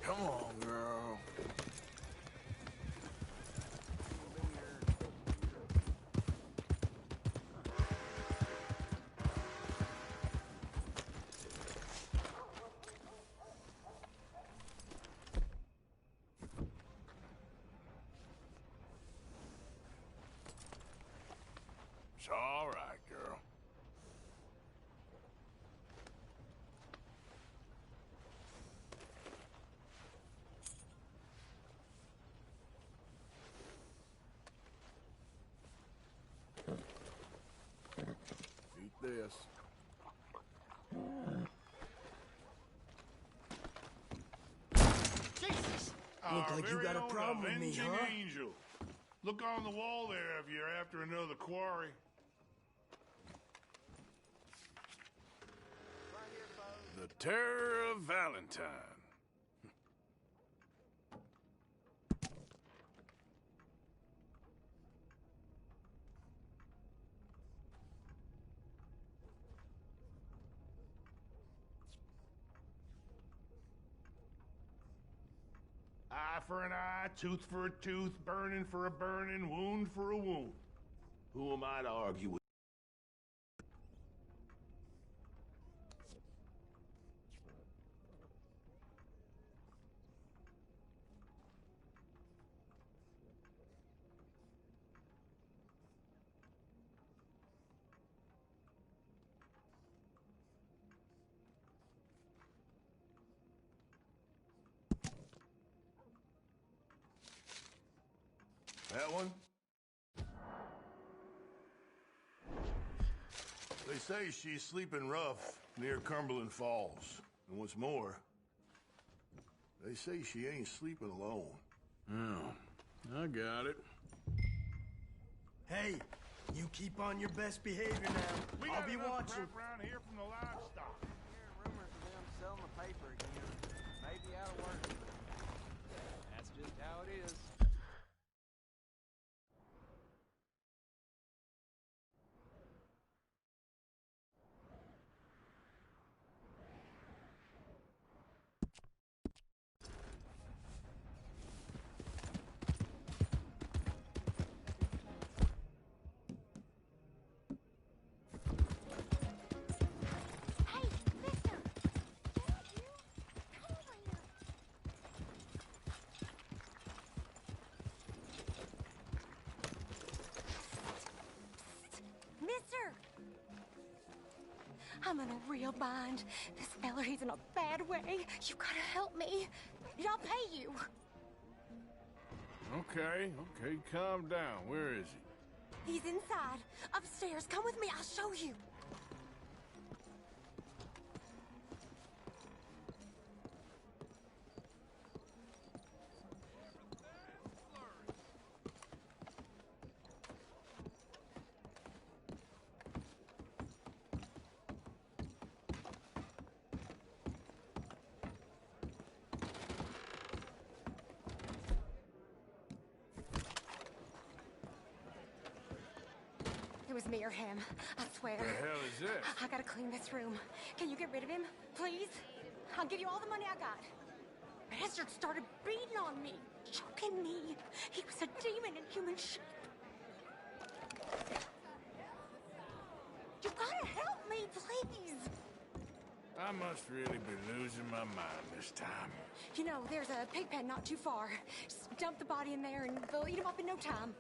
Come on, girl. It's all right, girl. Eat this. Jesus! Look like you got a problem with me, huh? Angel. Look on the wall there if you're after another quarry. The Terror of Valentine. Eye for an eye, tooth for a tooth, burning for a burning, wound for a wound. Who am I to argue with? That one? They say she's sleeping rough near Cumberland Falls. And what's more, they say she ain't sleeping alone. Oh, I got it. Hey, you keep on your best behavior now. I'll be watching. Around here from the livestock. Hearing rumors of them selling the paper again. Maybe out of work. That's just how it is. I'm in a real bind. This fella, he's in a bad way. You gotta help me. I'll pay you. Okay, calm down. Where is he? He's inside. Upstairs. Come with me. I'll show you. It was me or him, I swear. The hell is this? I gotta clean this room. Can you get rid of him, please? I'll give you all the money I got. Bastard started beating on me, choking me. He was a demon in human shape. You gotta help me, please. I must really be losing my mind this time. You know, there's a pig pen not too far. Just dump the body in there and they'll eat him up in no time.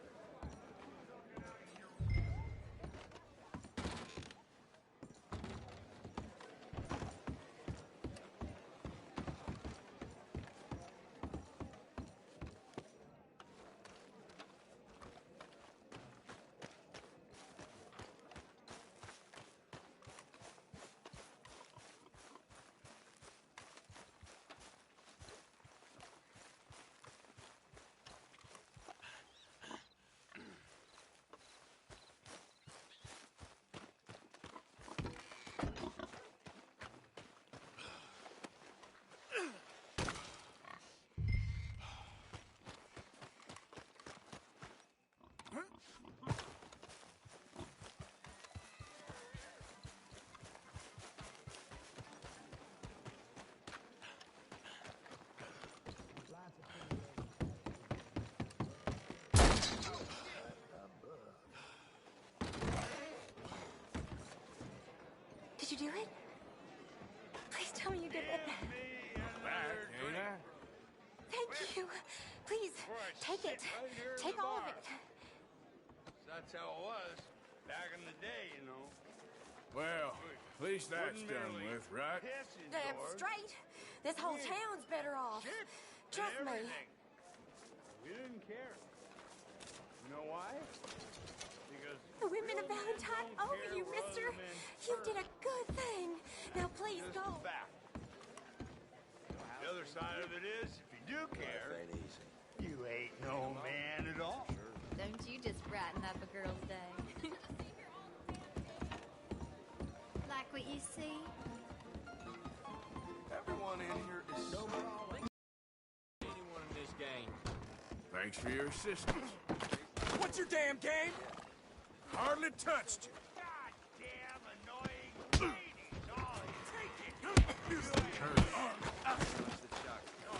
Did you do it? Please tell me you did it. Back, ain't I? Thank you. Please, take it. Take all of it. That's how it was back in the day, you know. Well, at least that's Wouldn't done merely with, right? piss Damn indoors, straight. This whole town's better off. shit, Trust and me. everything. We didn't care. You know why? Because The women of real men Valentine don't over care you, what mister. other men You hurt. did a good thing. Now please Just go. a fact. The other side of it is, if you do care, you ain't no man at all. Don't you just brighten up a girl's day. Like what you see? Everyone in here is so anyone in this game. Thanks for your assistance. What's your damn game? Hardly touched you. Goddamn annoying ladies. Oh, take it.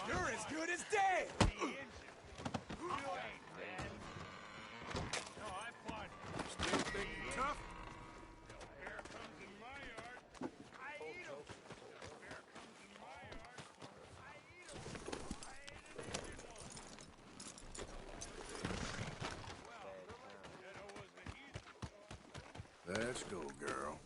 You're as good as dead. You ain't, man. No, I fought. Still think you're tough? Bear comes in my yard. I eat 'em. Bear comes in my yard. I eat 'em. I ate an Indian one. Well, that wasn't easy. Let's go, girl.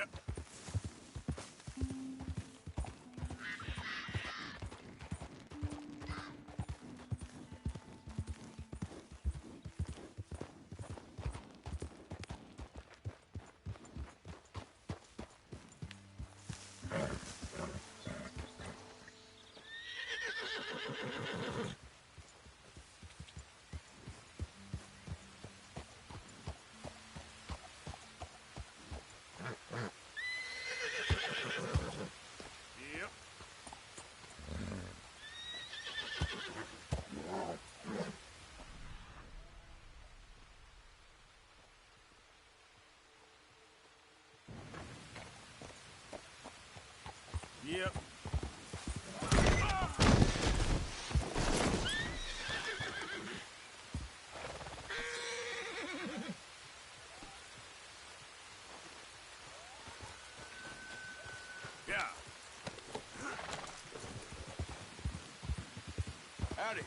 Yep. Yep. Yep. Yeah. Howdy.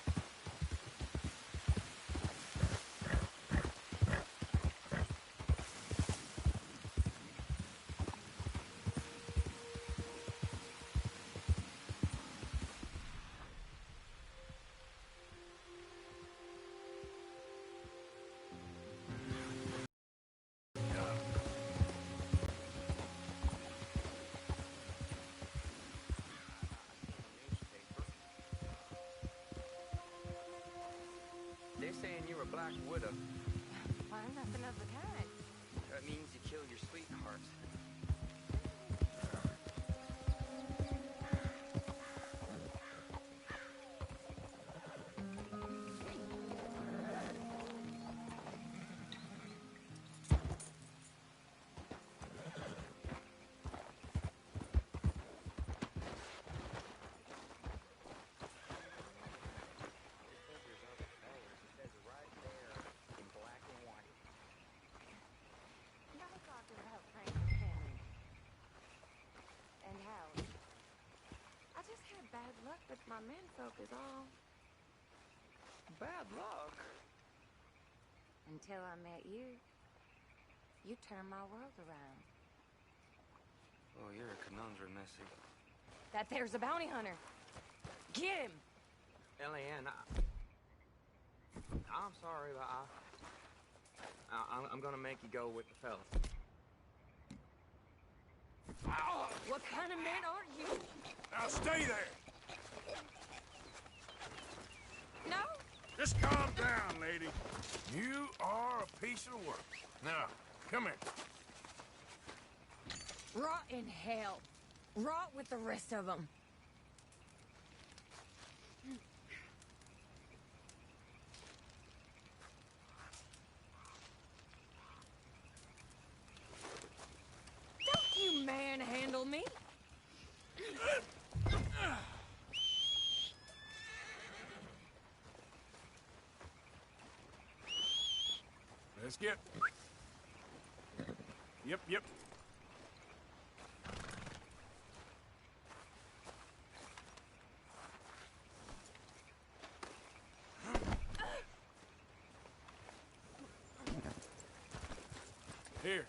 They're saying you're a black widow. Why, nothing of the kind. That means you killed your sweetheart. Y'all talked about Frank and Henry. And Howard. I just had bad luck with my menfolk is all. Bad luck? Until I met you. You turned my world around. Oh, you're a conundrum, Missy. That there's a bounty hunter. Get him! L.A.N., I'm sorry, but I'm gonna make you go with the fellas. What kind of man are you? Now stay there. No? Just calm down, lady. You are a piece of work. Now, come here. Rot in hell. Rot with the rest of them. Don't you manhandle me. Let's get. Yep. Here.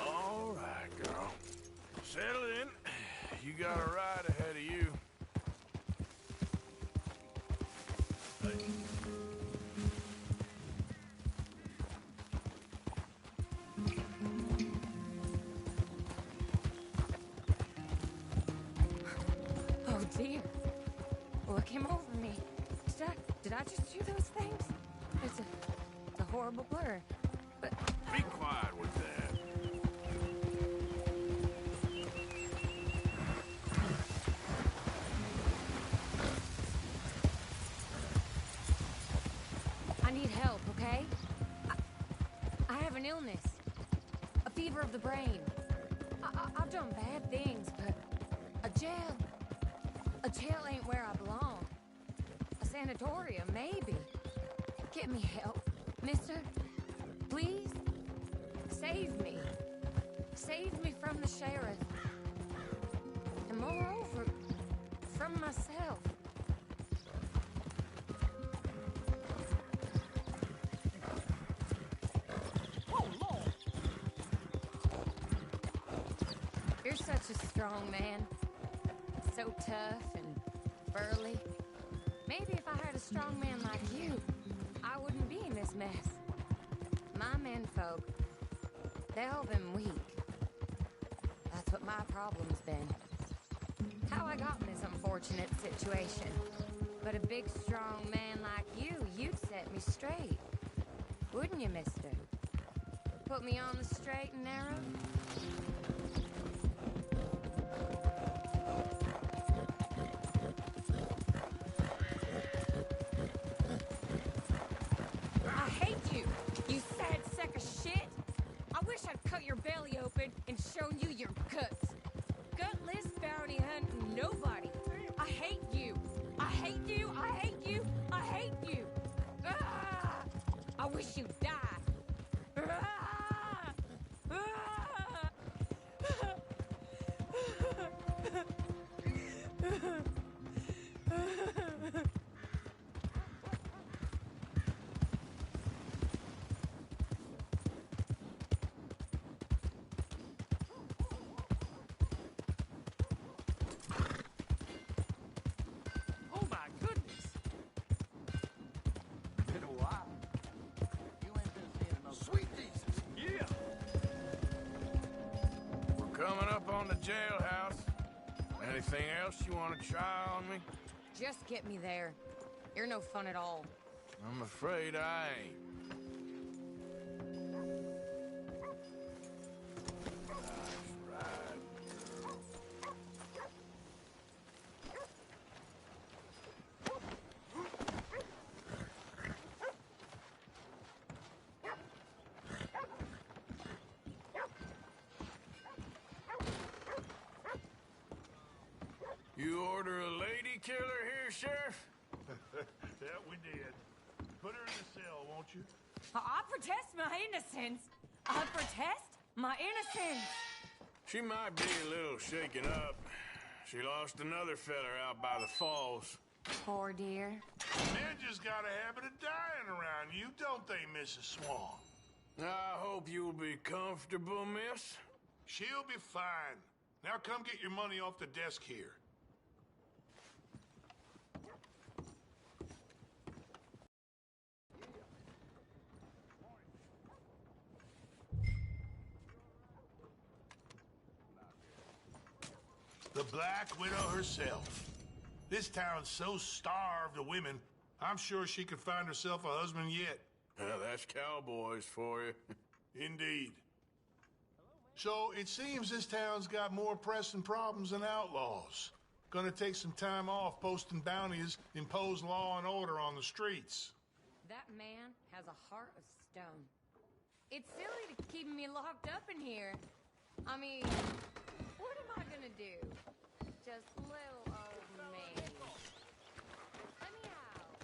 All right, girl. Settle in. You got a ride ahead of you. dear. Look him over me. Did I just do those things? It's a horrible blur. But Be quiet with that. I need help, okay? I have an illness. A fever of the brain. I've done bad things, but a jail ain't where I belong. A sanatorium, maybe. Get me help, mister. Please? Save me. Save me from the sheriff. And moreover, from myself. Oh, Lord! You're such a strong man. So tough and burly. Maybe if I had a strong man like you, I wouldn't be in this mess. My menfolk, they've all been weak. That's what my problem's been. How I got in this unfortunate situation. But a big, strong man like you'd set me straight. Wouldn't you, mister? Put me on the straight and narrow? I hate you, you sad sack of shit. I wish I'd cut your belly open and shown you your guts. Gutless bounty hunting nobody. I hate you. I hate you. I hate you. I hate you. Ah! I wish you'd die. Ah! Ah! Oh my goodness! Been a while. You ain't been seeing another. Sweet Jesus! Yeah! We're coming up on the jailhouse. Anything else you want to try on me? Just get me there. You're no fun at all. I'm afraid I ain't. You order a lady killer here, Sheriff? Yeah, we did. Put her in the cell, won't you? I protest my innocence. I protest my innocence. She might be a little shaken up. She lost another feller out by the falls. Poor dear. Men just got a habit of dying around you, don't they, Mrs. Swan? I hope you'll be comfortable, miss. She'll be fine. Now come get your money off the desk here. The Black Widow herself. This town's so starved of women, I'm sure she could find herself a husband yet. That's cowboys for you. Indeed. So it seems this town's got more pressing problems than outlaws. Gonna take some time off posting bounties, impose law and order on the streets. That man has a heart of stone. It's silly to keep me locked up in here. I mean, what am I gonna do? Just little old me. Let me out.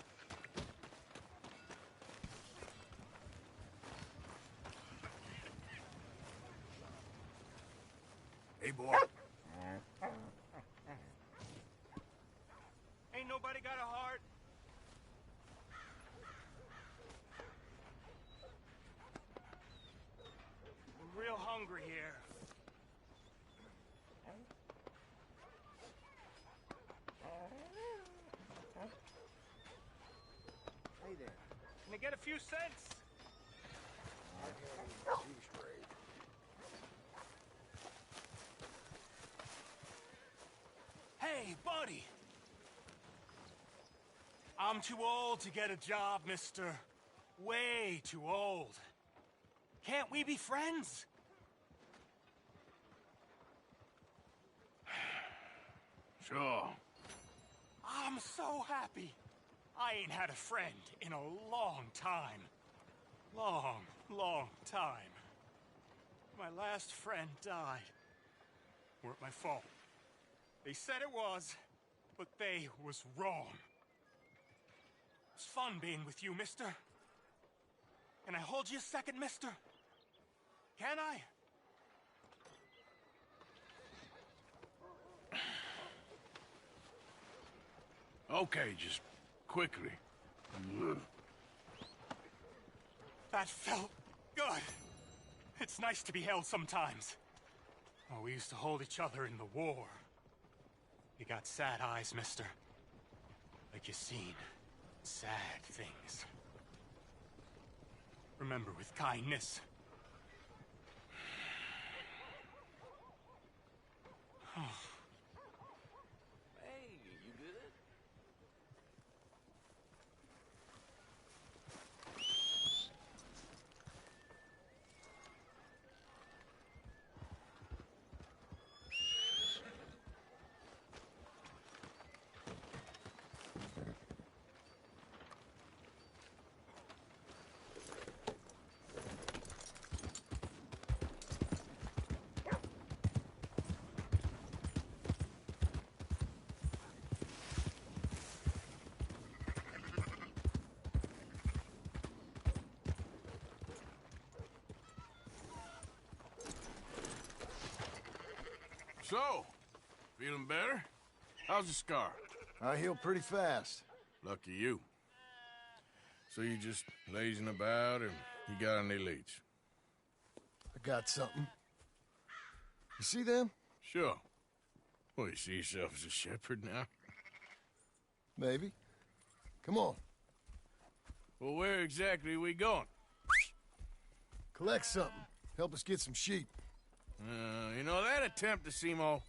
Hey, boy. Ain't nobody got a heart. We're real hungry here. Hey there. Can I get a few cents? Hey, buddy! I'm too old to get a job, mister. Way too old. Can't we be friends? Sure. I'm so happy. I ain't had a friend in a long time. Long time. My last friend died. Weren't my fault. They said it was, but they was wrong. It's fun being with you, mister. Can I hold you a second, mister? Can I? Okay, just quickly. That felt good. It's nice to be held sometimes. Oh, we used to hold each other in the war. You got sad eyes, mister. Like you seen sad things. Remember with kindness. Hey, you good? So, feeling better? How's the scar? I heal pretty fast. Lucky you. So you just lazing about, and you got any leads? I got something. You see them? Sure. Well, you see yourself as a shepherd now? Maybe. Come on. Well, where exactly are we going? Collect something. Help us get some sheep. You know, that attempt to seem all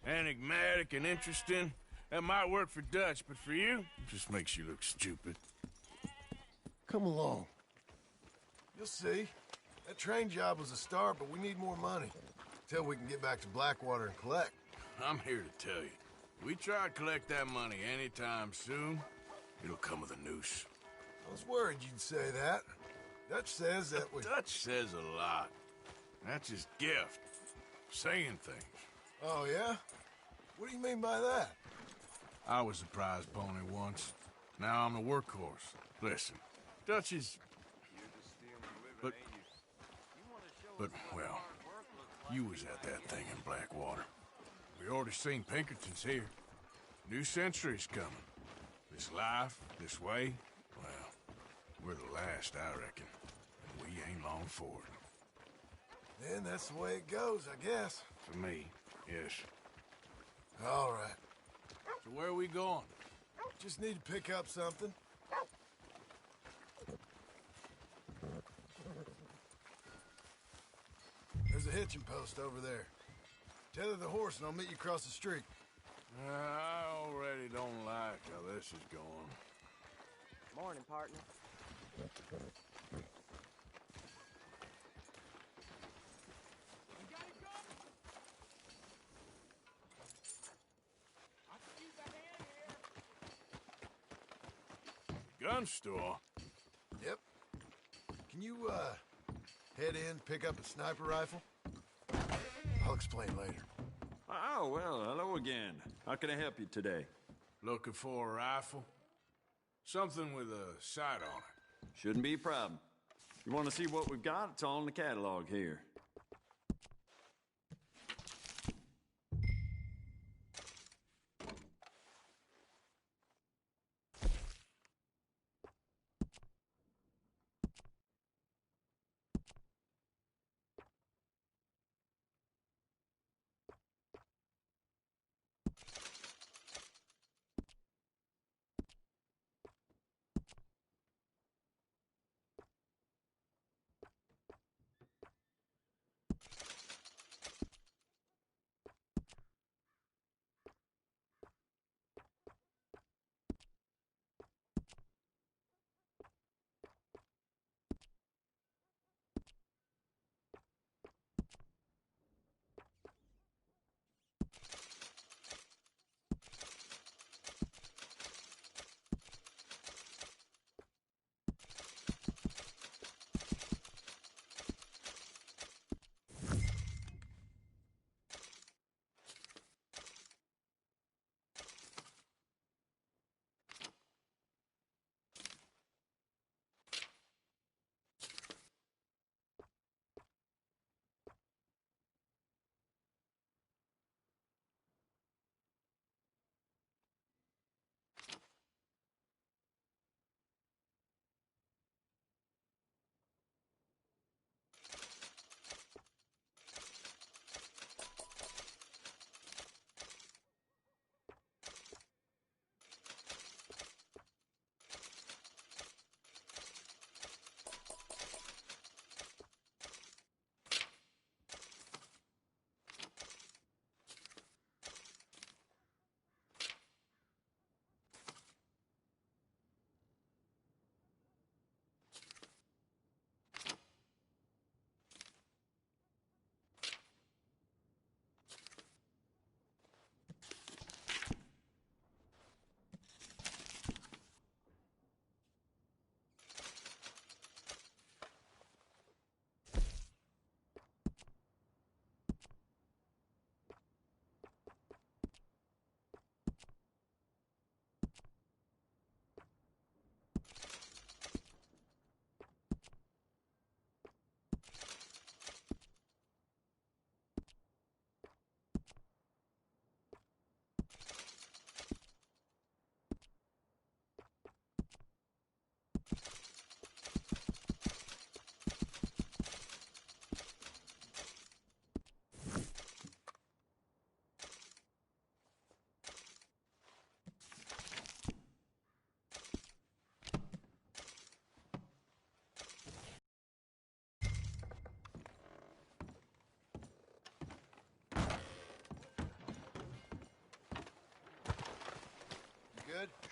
enigmatic and interesting, that might work for Dutch, but for you, it just makes you look stupid. Come along. You'll see. That train job was a start, but we need more money. Till we can get back to Blackwater and collect. I'm here to tell you, we try to collect that money anytime soon, it'll come with a noose. I was worried you'd say that. Dutch says that we... Dutch says a lot. That's his gift. Saying things. Oh, yeah? What do you mean by that? I was a prize pony once. Now I'm a workhorse. Listen, Dutch is... But, well, you was at that thing in Blackwater. We already seen Pinkertons here. New century's coming. This life, this way, well, we're the last, I reckon. And we ain't long for it. Then that's the way it goes, I guess. For me, yes. All right. So where are we going? Just need to pick up something. There's a hitching post over there. Tether the horse and I'll meet you across the street. I already don't like how this is going. Morning, partner. Gun store? Yep. Can you, head in, pick up a sniper rifle? I'll explain later. Oh, well, hello again. How can I help you today? Looking for a rifle? Something with a sight on it. Shouldn't be a problem. You want to see what we've got? It's all in the catalog here.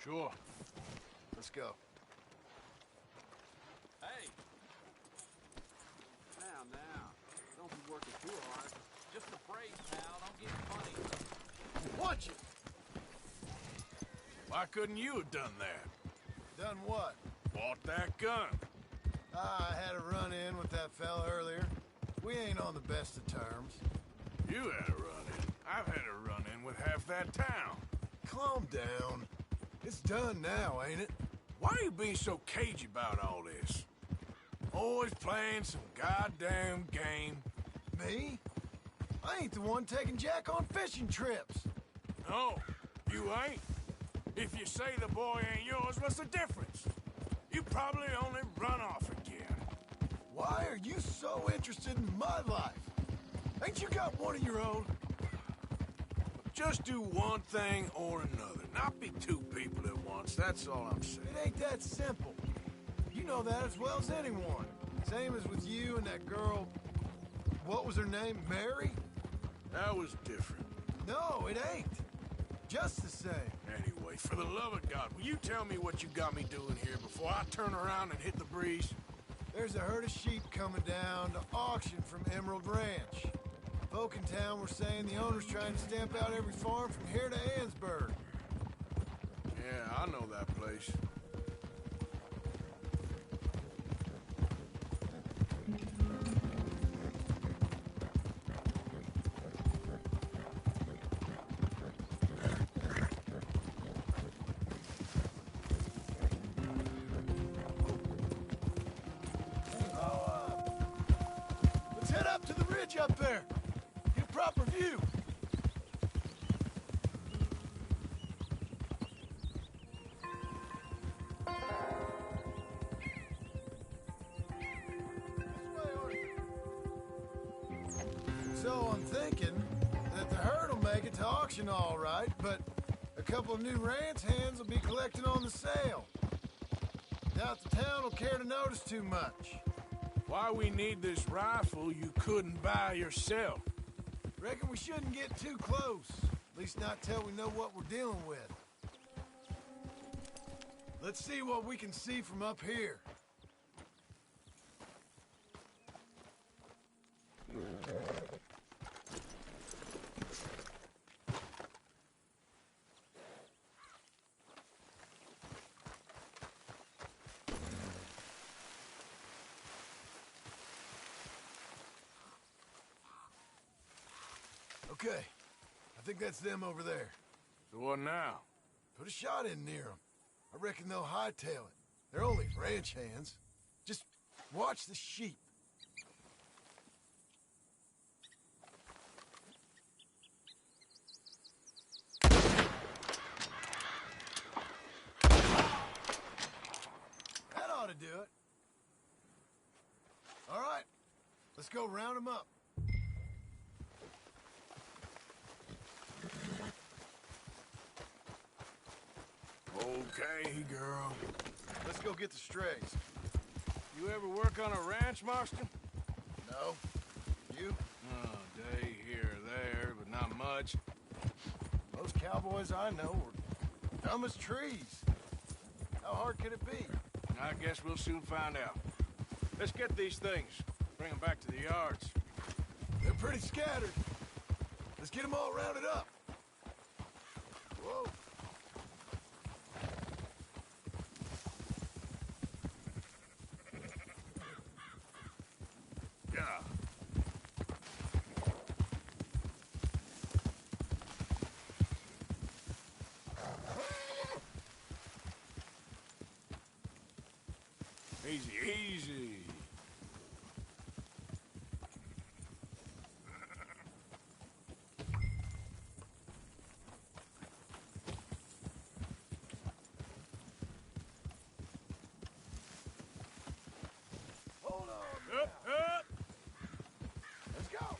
Sure. Let's go. Hey! Now. Don't be working too hard. Just a break, pal. Don't get funny. Watch it! Why couldn't you have done that? Done what? Bought that gun. I had a run-in with that fella earlier. We ain't on the best of terms. You had a run-in. I've had a run-in with half that town. Calm down. It's done now, ain't it? Why are you being so cagey about all this? Always playing some goddamn game. Me? I ain't the one taking Jack on fishing trips. No, you ain't. If you say the boy ain't yours, what's the difference? You probably only run off again. Why are you so interested in my life? Ain't you got one of your own? Just do one thing or another. Not be two people at once, that's all I'm saying. It ain't that simple. You know that as well as anyone. Same as with you and that girl... What was her name? Mary? That was different. No, it ain't. Just the same. Anyway, for the love of God, will you tell me what you got me doing here before I turn around and hit the breeze? There's a herd of sheep coming down to auction from Emerald Ranch. Folk in town were saying the owner's trying to stamp out every farm from here to Ansburg. Yeah, I know that place. Let's head up to the ridge up there. Get a proper view. So I'm thinking that the herd will make it to auction all right, but a couple of new ranch hands will be collecting on the sale. Doubt the town will care to notice too much. Why we need this rifle you couldn't buy yourself? Reckon we shouldn't get too close. At least not till we know what we're dealing with. Let's see what we can see from up here. Okay, I think that's them over there. So what now? Put a shot in near them. I reckon they'll hightail it. They're only ranch hands. Just watch the sheep. That ought to do it. All right, let's go round them up. Okay, girl. Let's go get the strays. You ever work on a ranch, Marston? No. You? Oh, day here or there, but not much. Most cowboys I know are dumb as trees. How hard could it be? I guess we'll soon find out. Let's get these things. Bring them back to the yards. They're pretty scattered. Let's get them all rounded up. Whoa. Yeah. Easy, easy. Hold on. Up, up. Let's go.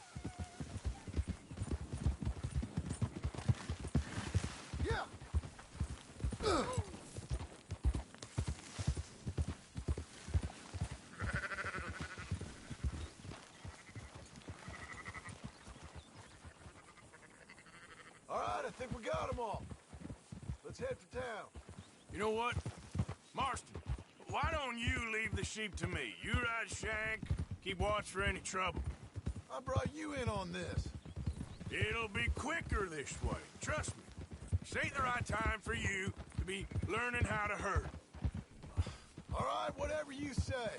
Yeah. Ugh. All right, I think we got them all. Let's head for town. You know what? Marston, why don't you leave the sheep to me? You ride Shank, keep watch for any trouble. I brought you in on this. It'll be quicker this way, trust me. This ain't the right time for you to be learning how to herd. All right, whatever you say.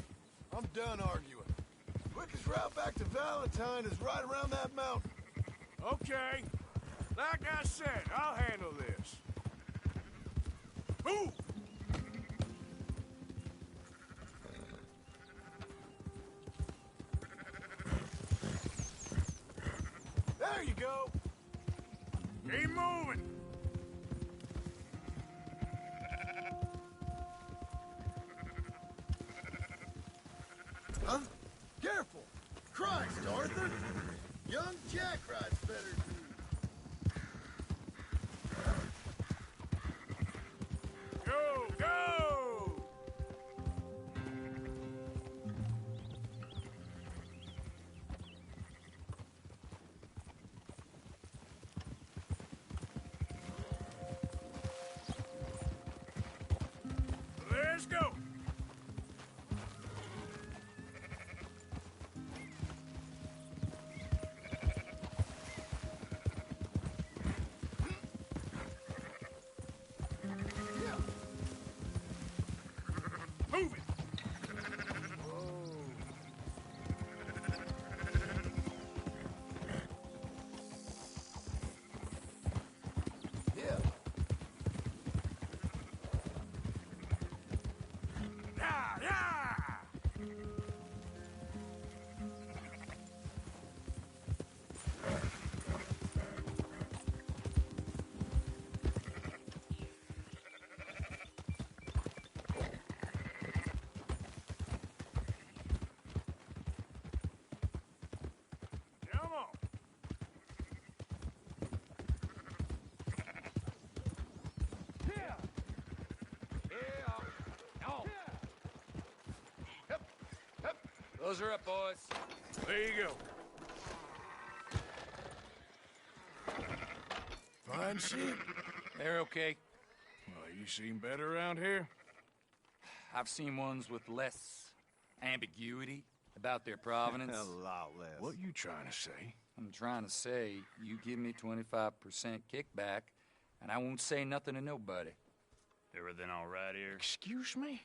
I'm done arguing. Quickest route back to Valentine is right around that mountain. Okay. Like I said, I'll handle this. Move! There you go. Keep moving. Huh? Careful! Christ, Arthur! Young Jack rides better than you. Go, go! Let's go! Move it! Yeah. Yeah, yeah! Come on! Those are up, boys. There you go. Fine sheep. They're okay. Well, you seem better around here. I've seen ones with less ambiguity about their provenance. A lot less. What you trying to say? I'm trying to say, you give me 25% kickback, and I won't say nothing to nobody. Everything all right here? Excuse me?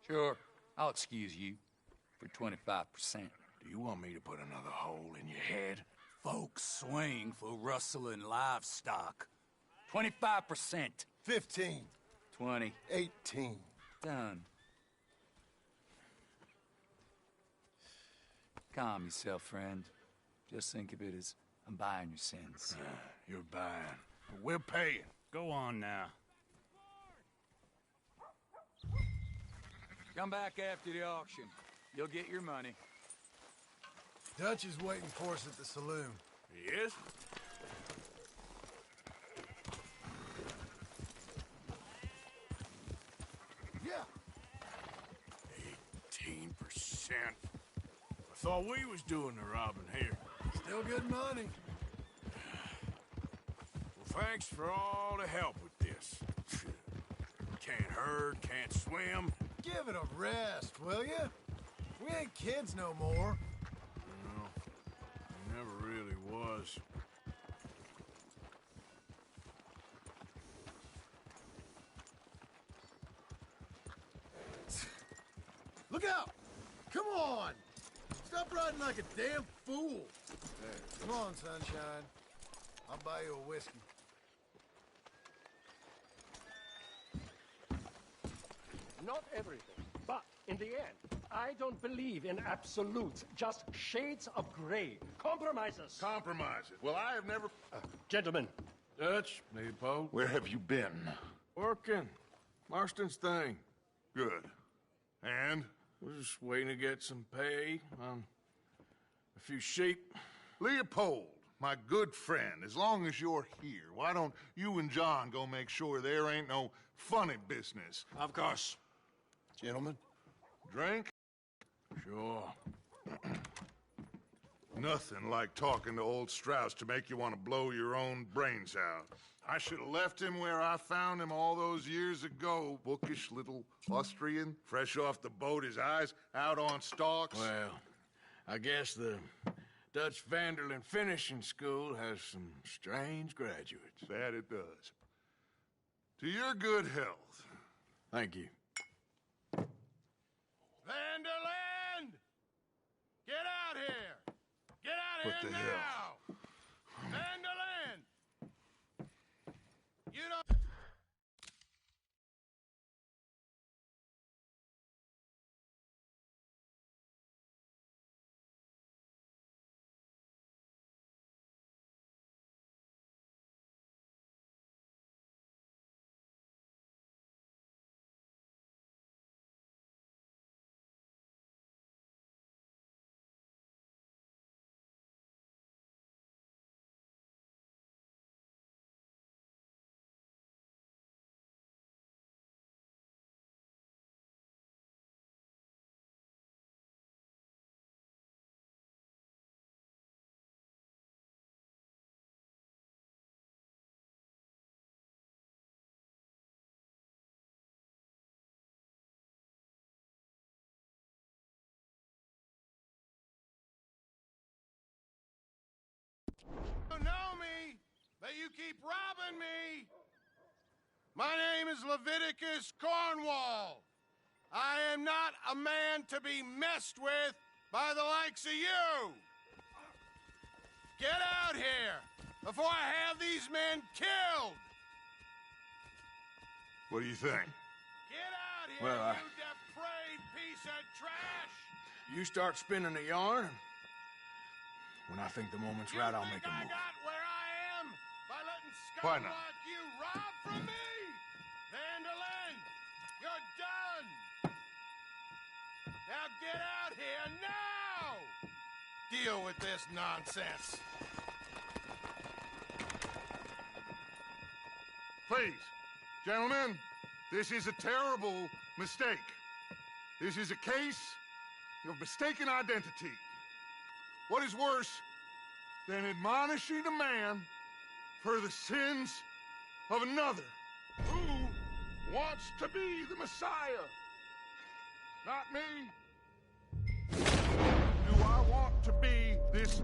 Sure, I'll excuse you for 25%. Do you want me to put another hole in your head? Folks swing for rustling livestock. 25%. 15. 20. 18. Done. Calm yourself, friend. Just think of it as I'm buying your sins. You're buying. But we're paying. Go on now. Come back after the auction. You'll get your money. Dutch is waiting for us at the saloon. He is? Yeah. 18%. I thought we was doing the robbing here. Still good money. Well, thanks for all the help with this. Can't herd, can't swim. Give it a rest, will ya? We ain't kids no more. No, never really was. Look out! Come on! Stop riding like a damn fool. Come on, sunshine. I'll buy you a whiskey. Not everything, but in the end, I don't believe in absolutes, just shades of gray. Compromises. Compromises. Well, I have never... Gentlemen. Dutch, Leopold. Where have you been? Working. Marston's thing. Good. And? We're just waiting to get some pay on a few sheep. Leopold, my good friend, as long as you're here, why don't you and John go make sure there ain't no funny business? Of course. Gentlemen. Drink? Sure. Nothing like talking to old Strauss to make you want to blow your own brains out. I should have left him where I found him all those years ago. Bookish little Austrian, fresh off the boat, his eyes out on stalks. Well, I guess the Dutch Vanderlyn Finishing School has some strange graduates. That it does. To your good health. Thank you. Vanderlyn! Get out here! Get out What here the now! hell? Vanderlyn! You don't... You know me, but you keep robbing me. My name is Leviticus Cornwall. I am not a man to be messed with by the likes of you. Get out here before I have these men killed. What do you think? Get out here, Well, you depraved piece of trash. You start spinning a yarn. When I think the moment's right, I'll make a I move. got where I am by letting Why scum not? like you rob from me. Vanderlyn, you're done. Now get out here now. Deal with this nonsense. Please, gentlemen, this is a terrible mistake. This is a case of mistaken identity. What is worse than admonishing a man for the sins of another who wants to be the Messiah? Not me. Do I want to be this?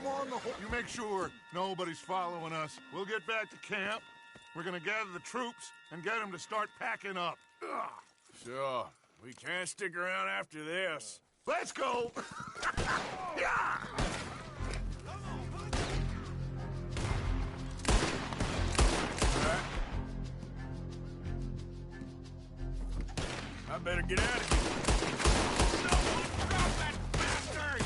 I'm on the horse. You make sure nobody's following us. We'll get back to camp. We're gonna gather the troops and get them to start packing up. Ugh. Sure. We can't stick around after this. Let's go! Yeah! I better get out of here. Someone drop that bastard!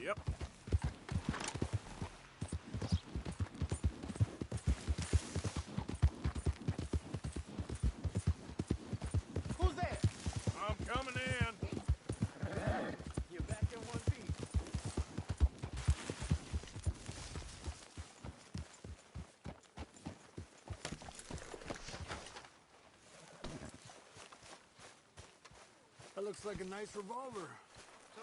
Yep. Who's there? I'm coming in. You're back in one piece. That looks like a nice revolver. So,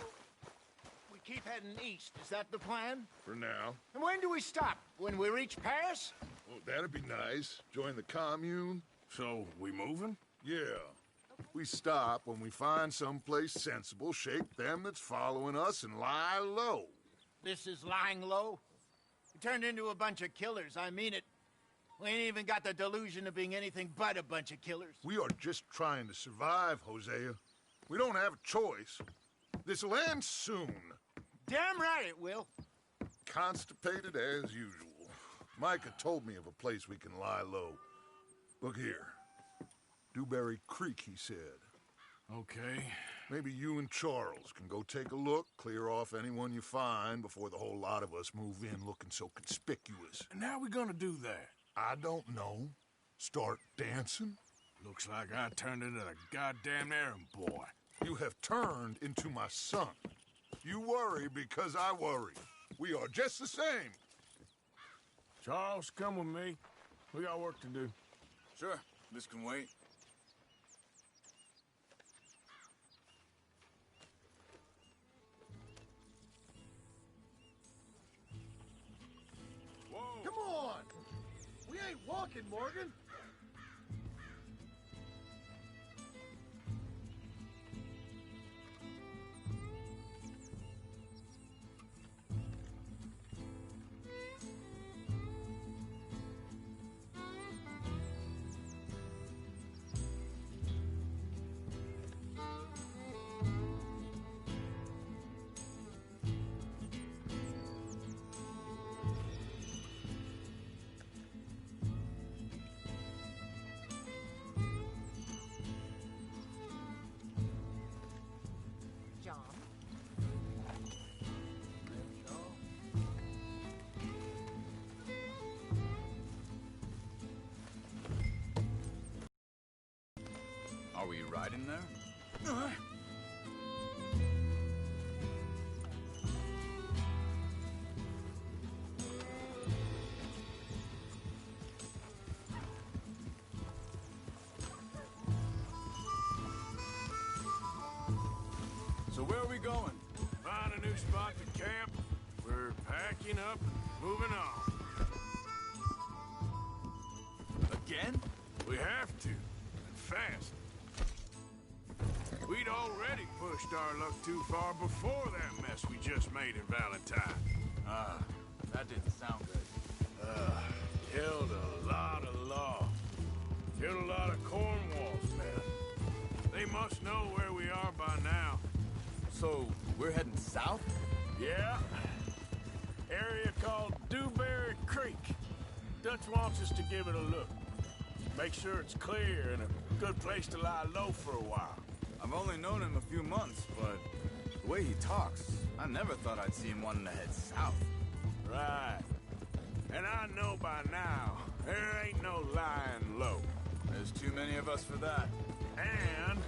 we keep heading east. Is that the plan? For now. And when do we stop? When we reach Paris? Well, that'd be nice. Join the commune. So, we moving? Yeah. We stop when we find someplace sensible, shake them that's following us, and lie low. This is lying low? We turned into a bunch of killers, I mean it. We ain't even got the delusion of being anything but a bunch of killers. We are just trying to survive, Hosea. We don't have a choice. This'll end soon. Damn right it will. Constipated as usual. Micah told me of a place we can lie low. Look here. Dewberry Creek, he said. Okay. Maybe you and Charles can go take a look, clear off anyone you find before the whole lot of us move in looking so conspicuous. And how we gonna do that? I don't know. Start dancing? Looks like I turned into the goddamn errand boy. You have turned into my son. You worry because I worry. We are just the same. Charles, come with me. We got work to do. Sure. This can wait. Whoa. Come on! We ain't walking, Morgan. we riding there? So where are we going? Find a new spot to camp. We're packing up and moving on. Again? We have to, and fast. We'd already pushed our luck too far before that mess we just made in Valentine. That didn't sound good. Killed a lot of law. Killed a lot of Cornwall's men. They must know where we are by now. So, we're heading south? Yeah. Area called Dewberry Creek. Dutch wants us to give it a look. Make sure it's clear and a good place to lie low for a while. I've only known him a few months, but the way he talks, I never thought I'd see him wanting to head south. Right. And I know by now, there ain't no lying low. There's too many of us for that. And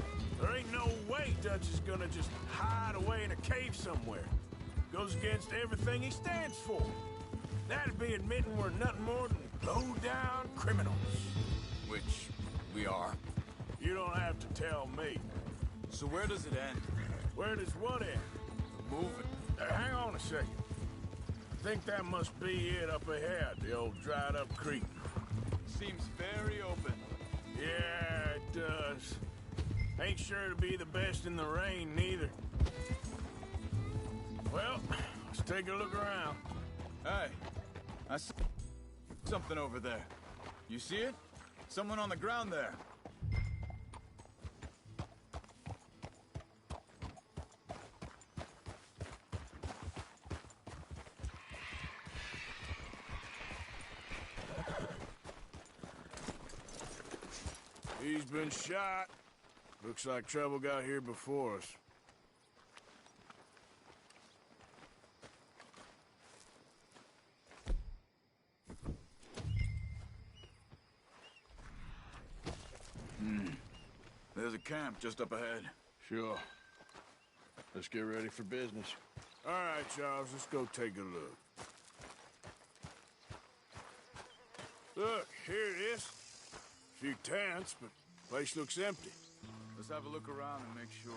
there ain't no way Dutch is gonna just hide away in a cave somewhere. Goes against everything he stands for. That'd be admitting we're nothing more than low-down criminals. Which we are. You don't have to tell me. So where does it end? Where does what end? Moving. Hang on a second. I think that must be it up ahead, the old dried-up creek. Seems very open. Yeah, it does. Ain't sure to be the best in the rain, neither. Well, let's take a look around. Hey, I see something over there. You see it? Someone on the ground there. He's been shot. Looks like trouble got here before us. There's a camp just up ahead. Sure. Let's get ready for business. All right, Charles, let's go take a look. Look, here it is. A few tents, but the place looks empty. Let's have a look around and make sure.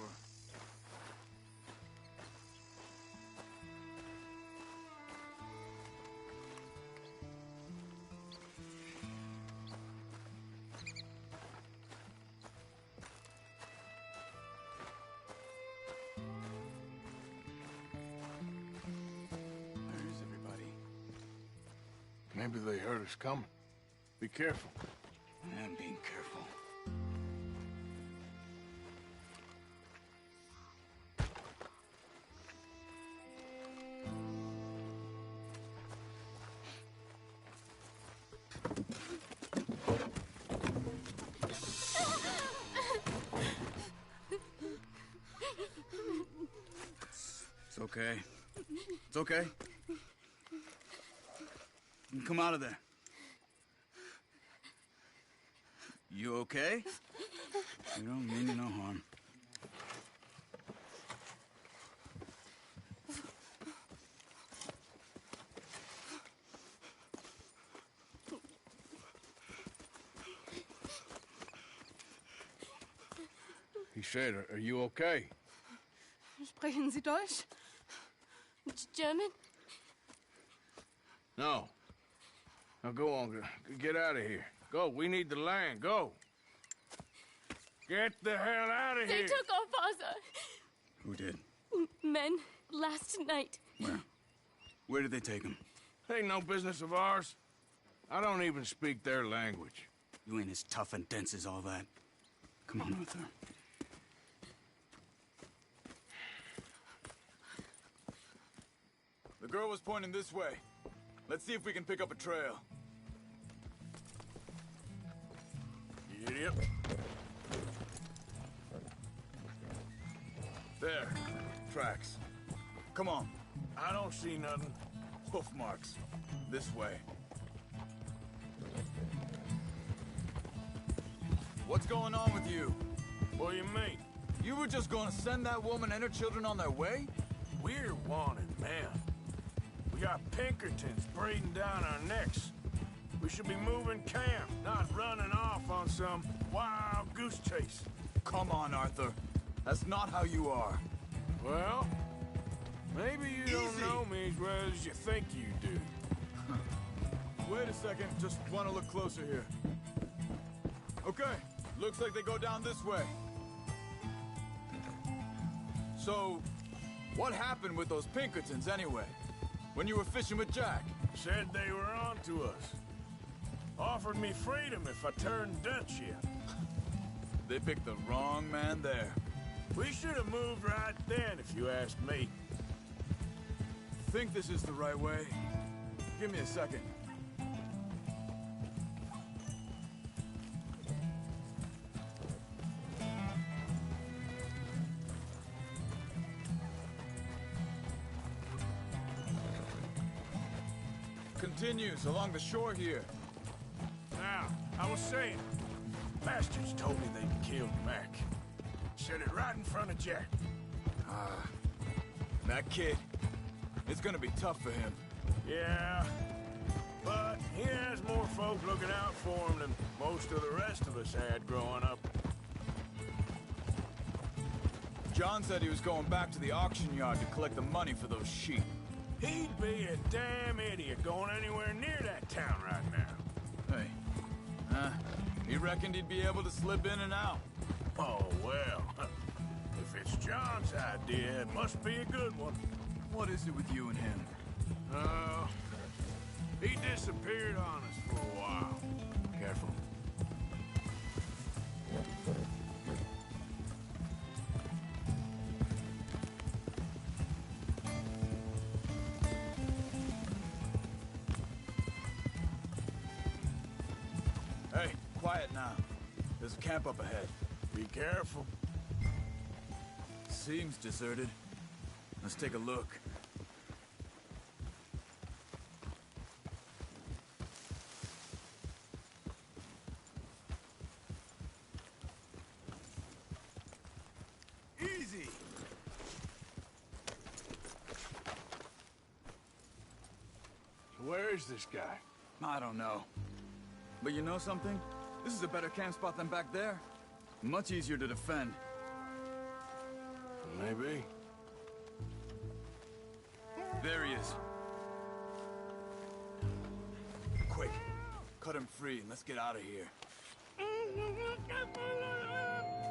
There's everybody. Maybe they heard us coming. Be careful. I'm being careful. It's okay. It's okay. You can come out of there. You okay? You don't mean you no harm. He said, are you okay? Sprechen Sie Deutsch? German? No. Now go on, get out of here. Go, we need the land, go. Get the hell out of They here. took our father. Who did? Men, last night. Where? Where did they take him? Ain't no business of ours. I don't even speak their language. You ain't as tough and dense as all that. Come on, Arthur. The girl was pointing this way. Let's see if we can pick up a trail. Yep. There. Tracks. Come on. I don't see nothing. Hoof marks. This way. What's going on with you? What do you mean? You were just gonna send that woman and her children on their way? We're wanted, man. We got Pinkertons breathing down our necks. We should be moving camp, not running off on some wild goose chase. Come on, Arthur. That's not how you are. Well, maybe you don't know me as well as you think you do. Wait a second, just want to look closer here. Okay, looks like they go down this way. So, what happened with those Pinkertons anyway? When you were fishing with Jack? Said they were on to us. Offered me freedom if I turned Dutch here. They picked the wrong man there. We should have moved right then, if you ask me. Think this is the right way? Give me a second. Continues along the shore here. Now, I was saying, bastards told me they'd killed Mac. Said it right in front of Jack. That kid, it's gonna be tough for him. Yeah, but he has more folk looking out for him than most of the rest of us had growing up. John said he was going back to the auction yard to collect the money for those sheep. He'd be a damn idiot going anywhere near that town right now. Hey, he reckoned he'd be able to slip in and out. Oh, well, if it's John's idea, it must be a good one. What is it with you and him? He disappeared on us for a while. Careful. Hey, quiet now. There's a camp up ahead. Be careful. Seems deserted. Let's take a look. Easy. Where is this guy? I don't know. But you know something? This is a better camp spot than back there. Much easier to defend. Maybe. There he is. Quick, cut him free and let's get out of here.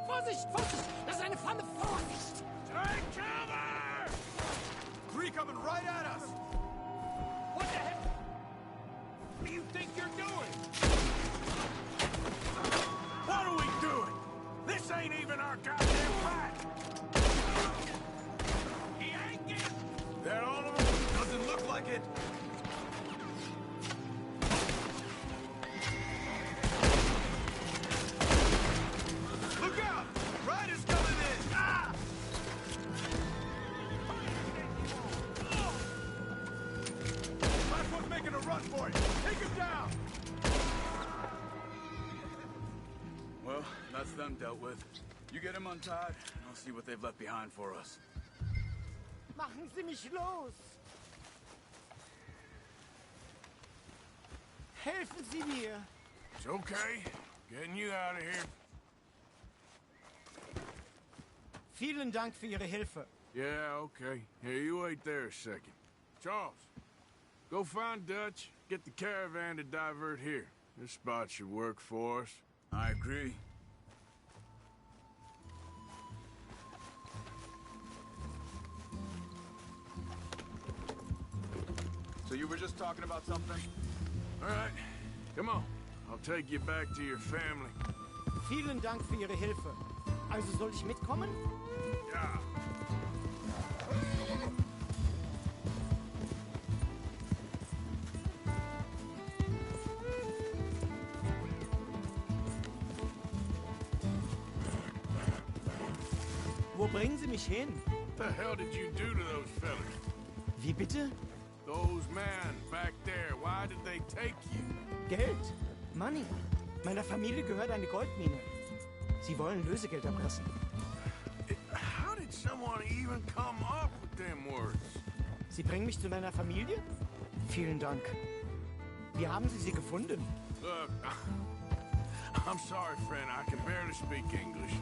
Vorsicht, Vorsicht! Das ist eine Pfanne! Vorsicht! Take cover! Three coming right at us! What the heck? What do you think you're doing? What are we doing? This ain't even our goddamn fight! He ain't getting... That all of them? Doesn't look like it. Look out! Riders coming in! Ah! Last one's making a run for it. Take him down! Well, that's them dealt with. You get him untied, and I'll see what they've left behind for us. Machen Sie mich los! Helfen Sie mir! It's okay. Getting you out of here. Vielen Dank für Ihre Hilfe. Yeah, okay. Here, you wait there a second. Charles, go find Dutch. Get the caravan to divert here. This spot should work for us. I agree. So you were just talking about something? All right, come on. I'll take you back to your family. Vielen Dank für Ihre Hilfe. Also soll ich mitkommen? Ja. Wo bringen Sie mich hin? What the hell did you do to those fellas? Wie bitte? Those men back there, why did they take you? Geld. Money. Meiner Familie gehört eine Goldmine. Sie wollen Lösegeld erpressen. How did someone even come up with them words? Sie bringen mich zu meiner Familie? Vielen Dank. Wie haben Sie sie gefunden? Look, I'm sorry, friend. I can barely speak English.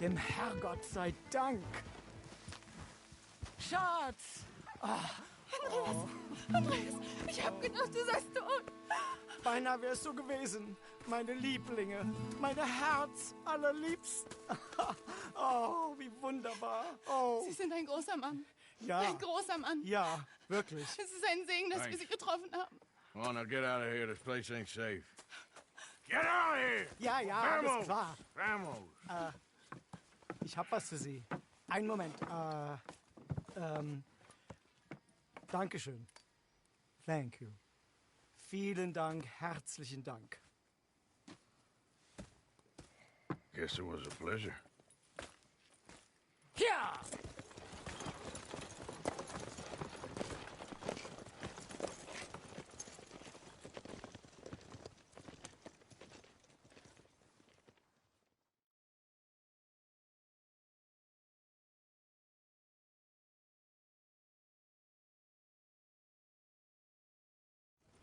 Dem Herrgott sei Dank. Schatz! Andreas, ich hab gedacht, du seist tot. Beinahe wärst du gewesen. Meine Lieblinge, meine Herz allerliebsten. Oh, wie wunderbar. Oh. Sie sind ein großer Mann. Ja. Ein großer Mann. Ja, wirklich. Es ist ein Segen, dass wir Sie getroffen haben. Come on, now get out of here. This place ain't safe. Get out of here! Ja, ja, Vamos! alles klar. Vamos! Ich hab was für Sie. Einen Moment. Dankeschön. Thank you. Vielen Dank, herzlichen Dank. Guess it was a pleasure. Ja!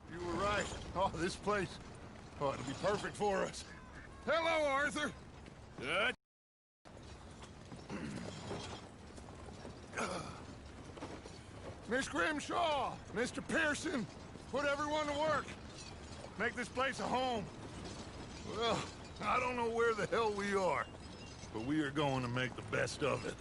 You were right. Oh, this place ought to be perfect for us. Hello, Arthur. Good. Miss Grimshaw, Mr. Pearson, put everyone to work. Make this place a home. Well, I don't know where the hell we are, but we are going to make the best of it.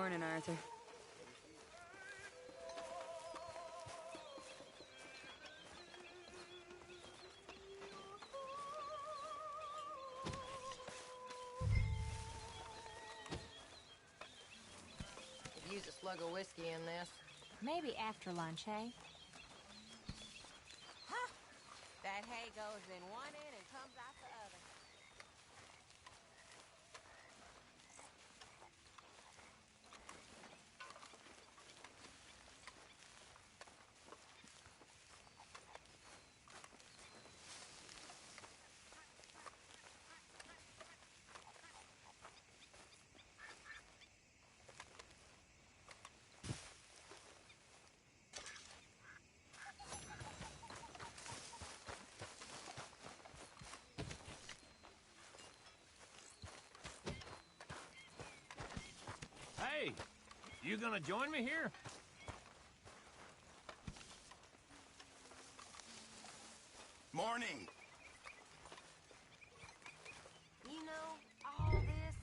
Morning, Arthur. Could use a slug of whiskey in this. Maybe after lunch, hey? Huh! That hay goes in one end and comes out the other. Hey, you gonna join me here? Morning. You know, all this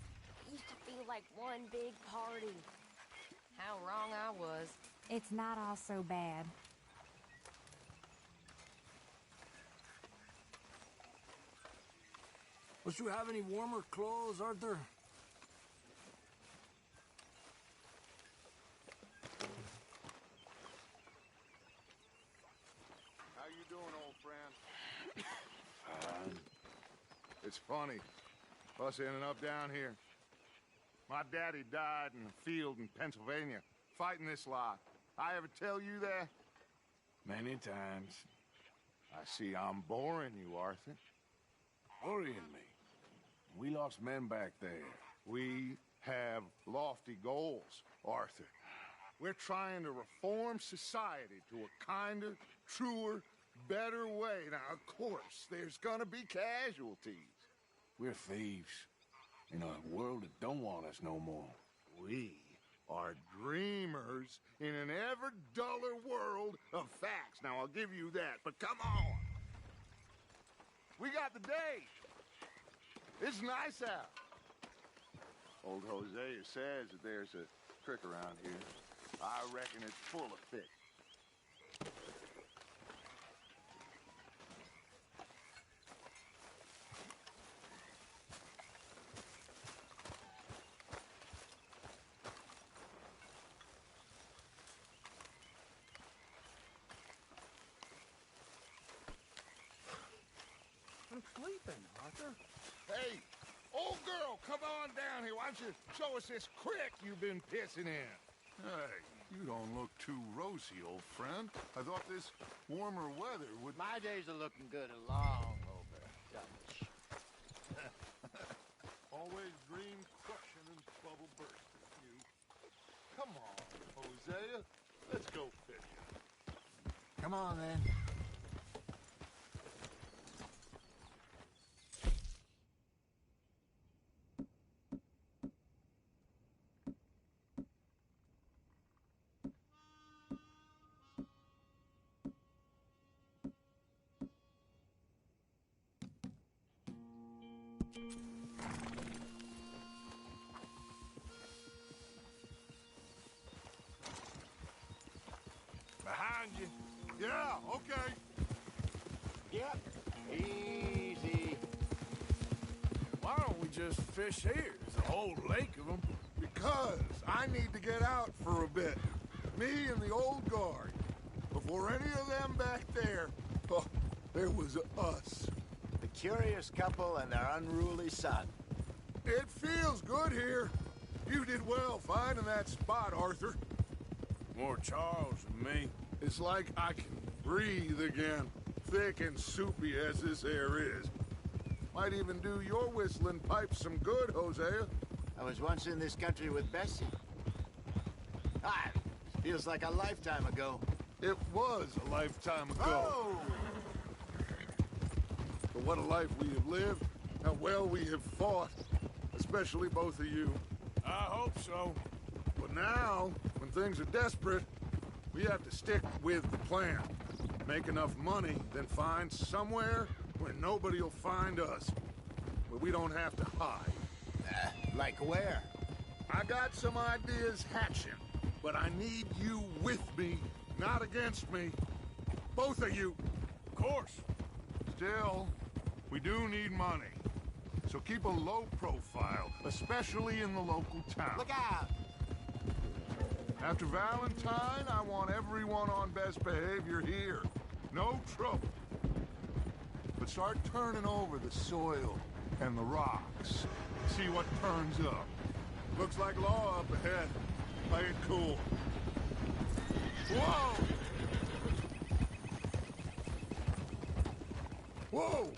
used to feel like one big party. How wrong I was. It's not all so bad. Don't you have any warmer clothes, Arthur? How you doing, old friend? It's funny, us ending up down here. My daddy died in a field in Pennsylvania, fighting this lot. I ever tell you that? Many times. I see I'm boring you, Arthur. Worrying me. We lost men back there. We have lofty goals, Arthur. We're trying to reform society to a kinder, truer, better way. Now, of course, there's gonna be casualties. We're thieves in a world that don't want us no more. We are dreamers in an ever duller world of facts. Now, I'll give you that, but come on. We got the day. It's nice out. Old Hosea says that there's a creek around here. I reckon it's full of fish. I'm sleeping, Arthur. Hey, old girl, come on down here. Why don't you show us this creek you've been pissing in? Hey, you don't look too rosy, old friend. I thought this warmer weather would... My days are looking good along over Dutch. Always dream crushing and bubble bursting, you. Come on, Hosea. Let's go fishing. Come on, then. Behind you. Yeah, okay. Yep. Easy. Why don't we just fish here? There's a whole lake of them. Because I need to get out for a bit. Me and the old guard. Before any of them back there, oh, there was us. The curious couple and their unruly son. It feels good here. You did well finding that spot, Arthur. More Charles than me. It's like I can breathe again, thick and soupy as this air is. Might even do your whistling pipes some good, Hosea. I was once in this country with Bessie. Ah, feels like a lifetime ago. It was a lifetime ago. Oh! But what a life we have lived, how well we have fought, especially both of you. I hope so. But now, when things are desperate, we have to stick with the plan. Make enough money, then find somewhere where nobody will find us. Where we don't have to hide. Like where? I got some ideas hatching, but I need you with me, not against me. Both of you. Of course. Still, we do need money. So keep a low profile, especially in the local town. Look out! After Valentine, I want everyone on best behavior here. No trouble. But start turning over the soil and the rocks. See what turns up. Looks like law up ahead. Play it cool. Whoa! Whoa!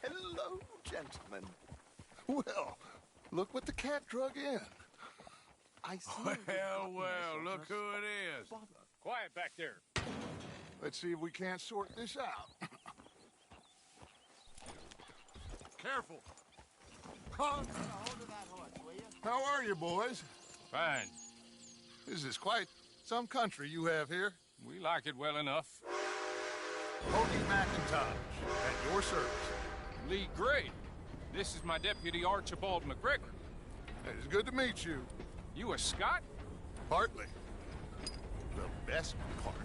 Hello, gentlemen. Well, look what the cat drug in. I see. Well, look who it is. Quiet back there. Let's see if we can't sort this out. Careful. Hold of that horse, will you? How are you, boys? Fine. This is quite some country you have here. We like it well enough. Hoagie McIntosh, at your service. Lee Gray. This is my deputy Archibald McGregor. It's good to meet you. You a Scot? Partly. The best part.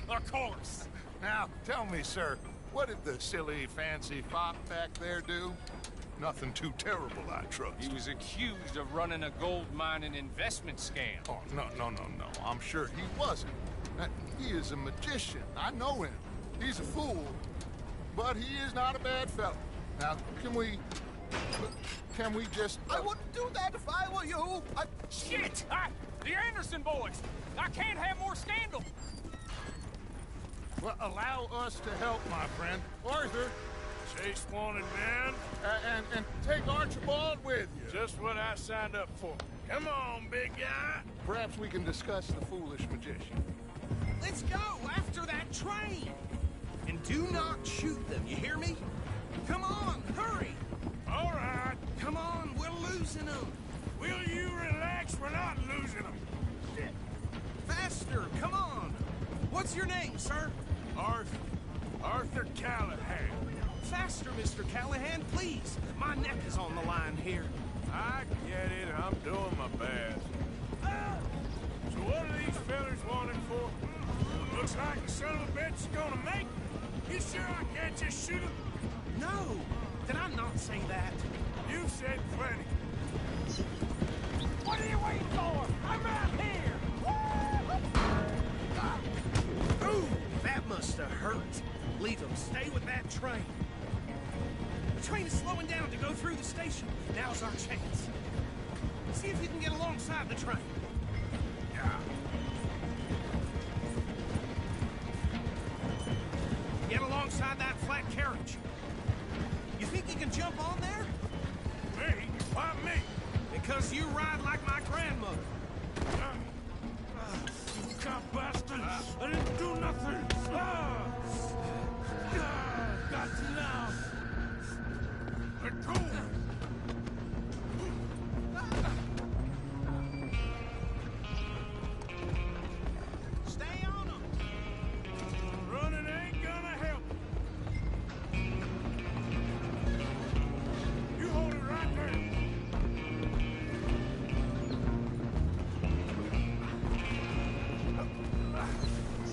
Of course. Now, tell me, sir, what did the silly, fancy fop back there do? Nothing too terrible, I trust. He was accused of running a gold mining investment scam. Oh, no. I'm sure he wasn't. He is a magician. I know him. He's a fool. But he is not a bad fellow. Now, can we just... I wouldn't do that if I were you. Shit! The Anderson boys! I can't have more scandal! Well, allow us to help, my friend. Arthur. Chase wanted man. And take Archibald with you. Just what I signed up for. Come on, big guy. Perhaps we can discuss the foolish magician. Let's go after that train! And do not shoot them, you hear me? Come on, hurry! All right. Come on, we're losing them. Will you relax? We're not losing them. Shit. Faster, come on! What's your name, sir? Arthur Callahan. Faster, Mr. Callahan, please. My neck is on the line here. I get it. I'm doing my best. So what are these fellas wanting for? Looks like the son of a bitch is gonna make it. You sure I can't just shoot him? No! Did I not say that? You said plenty. What are you waiting for? I'm right here! Ooh, that must have hurt. Leave him. Stay with that train. The train is slowing down to go through the station. Now's our chance. See if you can get alongside the train. Get alongside that flat carriage. You think you can jump on there? Me? Why me? Because you ride like my grandmother. You cop bastard! I didn't do nothing! Got to now! Let go! Stay on them! Running ain't gonna help! You hold it right there!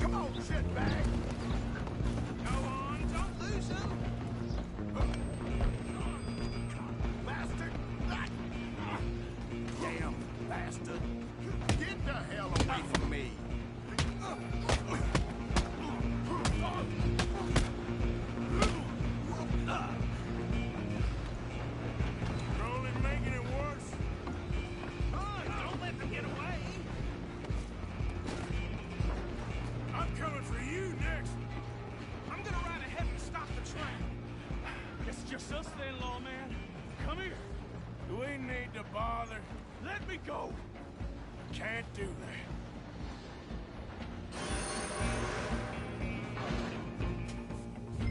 Come on, shitbag! Go on, don't lose them! Bastard! Damn bastard! Get the hell away from me! You're only making it worse. Don't let them get away! I'm coming for you next. I'm gonna ride ahead and stop the train. It's just us then, lawman. Come here. Do we need to bother? Let me go. Can't do that.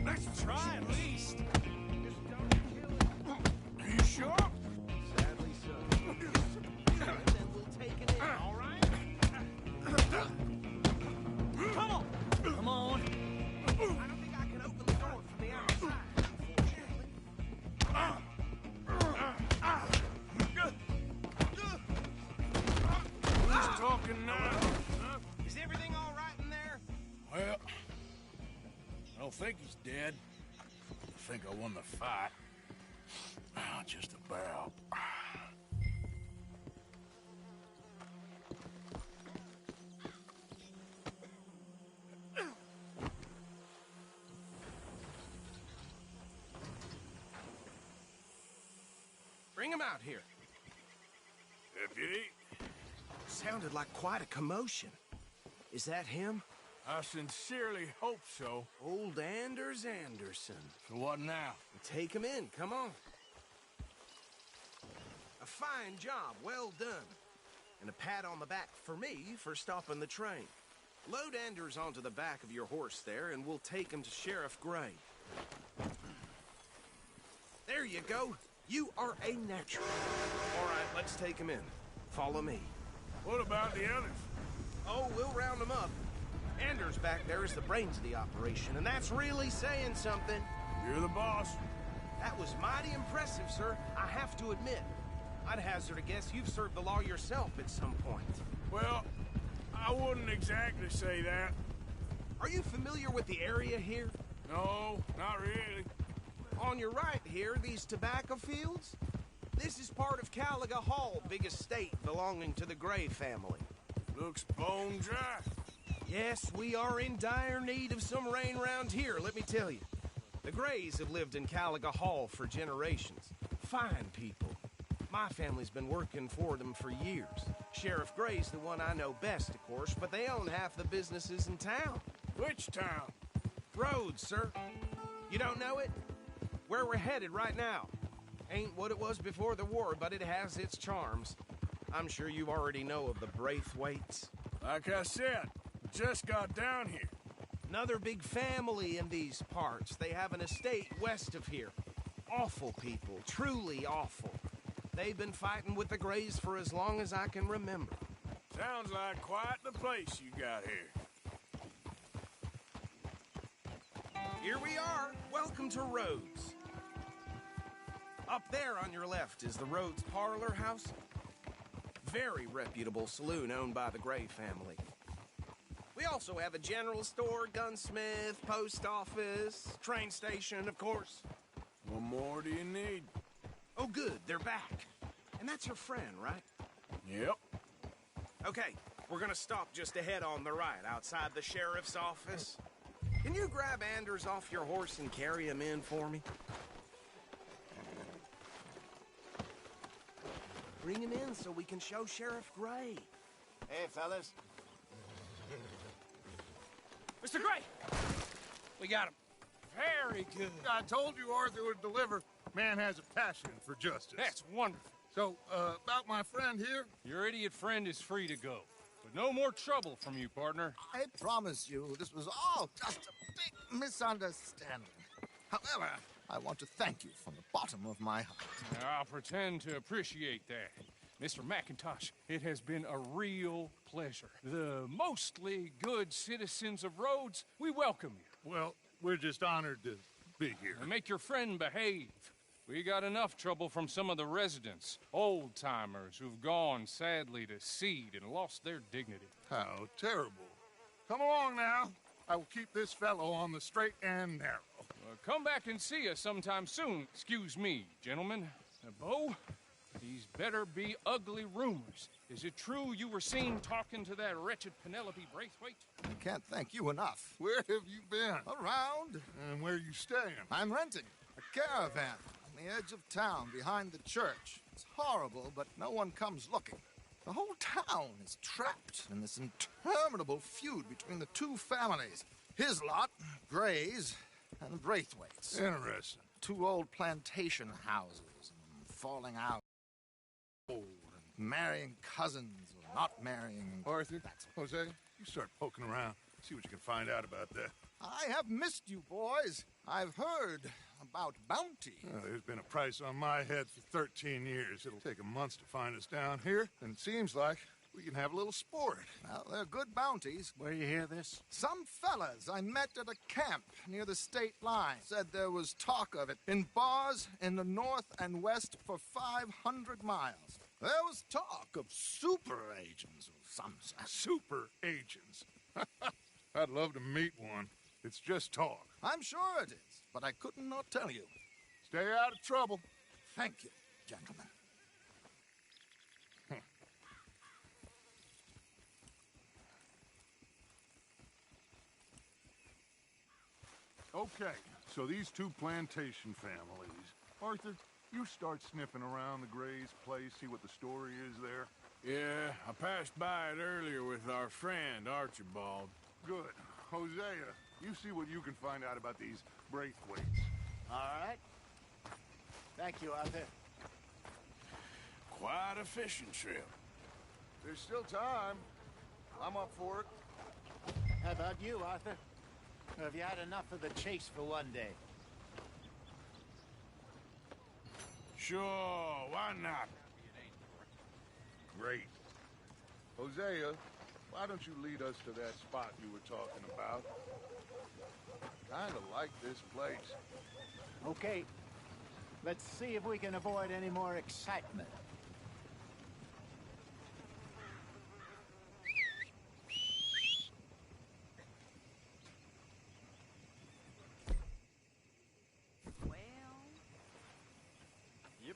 Let's try at least. Are you sure? Sadly so. Then we'll take it in, all right? Come on! Come on! I don't think I can open don't think he's dead. I think I won the fight. Just about. Bring him out here. Deputy? Sounded like quite a commotion. Is that him? I sincerely hope so. Old Anders Anderson. So what now? Take him in, come on. A fine job, well done. And a pat on the back for me for stopping the train. Load Anders onto the back of your horse there, and we'll take him to Sheriff Gray. There you go. You are a natural. All right, let's take him in. Follow me. What about the others? Oh, we'll round them up. Anders back there is the brains of the operation, and that's really saying something. You're the boss. That was mighty impressive, sir. I have to admit. I'd hazard a guess you've served the law yourself at some point. Well, I wouldn't exactly say that. Are you familiar with the area here? No, not really. On your right here, these tobacco fields? This is part of Caliga Hall, big estate belonging to the Gray family. Looks bone dry. Yes, we are in dire need of some rain round here, let me tell you. The Grays have lived in Caliga Hall for generations. Fine people. My family's been working for them for years. Sheriff Gray's the one I know best, of course, but they own half the businesses in town. Which town? Rhodes, sir. You don't know it? Where we're headed right now. Ain't what it was before the war, but it has its charms. I'm sure you already know of the Braithwaites. Like I said, just got down here. Another big family in these parts. They have an estate west of here. Awful people, truly awful. They've been fighting with the Grays for as long as I can remember. Sounds like quite the place you got here. Here we are. Welcome to Rhodes. Up there on your left is the Rhodes Parlor House. Very reputable saloon owned by the Gray family. We also have a general store, gunsmith, post office, train station, of course. What more do you need? Oh, good. They're back. And that's your friend, right? Yep. Okay, we're gonna stop just ahead on the right, outside the sheriff's office. Can you grab Anders off your horse and carry him in for me? Bring him in so we can show Sheriff Gray. Hey, fellas. Mr. Gray! We got him. Very good. I told you Arthur would deliver. Man has a passion for justice. That's wonderful. So, about my friend here? Your idiot friend is free to go. But no more trouble from you, partner. I promise you, this was all just a big misunderstanding. However, I want to thank you from the bottom of my heart. I'll pretend to appreciate that. Mr. McIntosh, it has been a real pleasure. The mostly good citizens of Rhodes, we welcome you. Well, we're just honored to be here. And make your friend behave. We got enough trouble from some of the residents, old-timers who've gone, sadly, to seed and lost their dignity. How terrible. Come along now. I will keep this fellow on the straight and narrow. Come back and see us sometime soon. Excuse me, gentlemen. Bo, these better be ugly rumors. Is it true you were seen talking to that wretched Penelope Braithwaite? I can't thank you enough. Where have you been? Around. And where are you staying? I'm renting a caravan on the edge of town behind the church. It's horrible, but no one comes looking. The whole town is trapped in this interminable feud between the two families. His lot, Gray's, and the Braithwaites. Interesting. Two old plantation houses, falling out. Old, and marrying cousins, or not marrying. Arthur, Jose, you start poking around. See what you can find out about that. I have missed you, boys. I've heard about bounty. Well, there's been a price on my head for 13 years. It'll take a month to find us down here, and it seems like we can have a little sport. Well, they're good bounties. Where you hear this? Some fellas I met at a camp near the state line said there was talk of it in bars in the north and west for 500 miles. There was talk of super agents of some sort. Super agents. I'd love to meet one. It's just talk. I'm sure it is, but I could not tell you. Stay out of trouble. Thank you, gentlemen. Okay, so these two plantation families. Arthur, you start sniffing around the Gray's place, see what the story is there. Yeah, I passed by it earlier with our friend, Archibald. Good. Hosea, you see what you can find out about these Braithwaites. All right. Thank you, Arthur. Quite a fishing trip. There's still time. I'm up for it. How about you, Arthur? Or have you had enough of the chase for one day? Sure, why not? Great. Hosea, why don't you lead us to that spot you were talking about? Kinda like this place. Okay. Let's see if we can avoid any more excitement. Yep.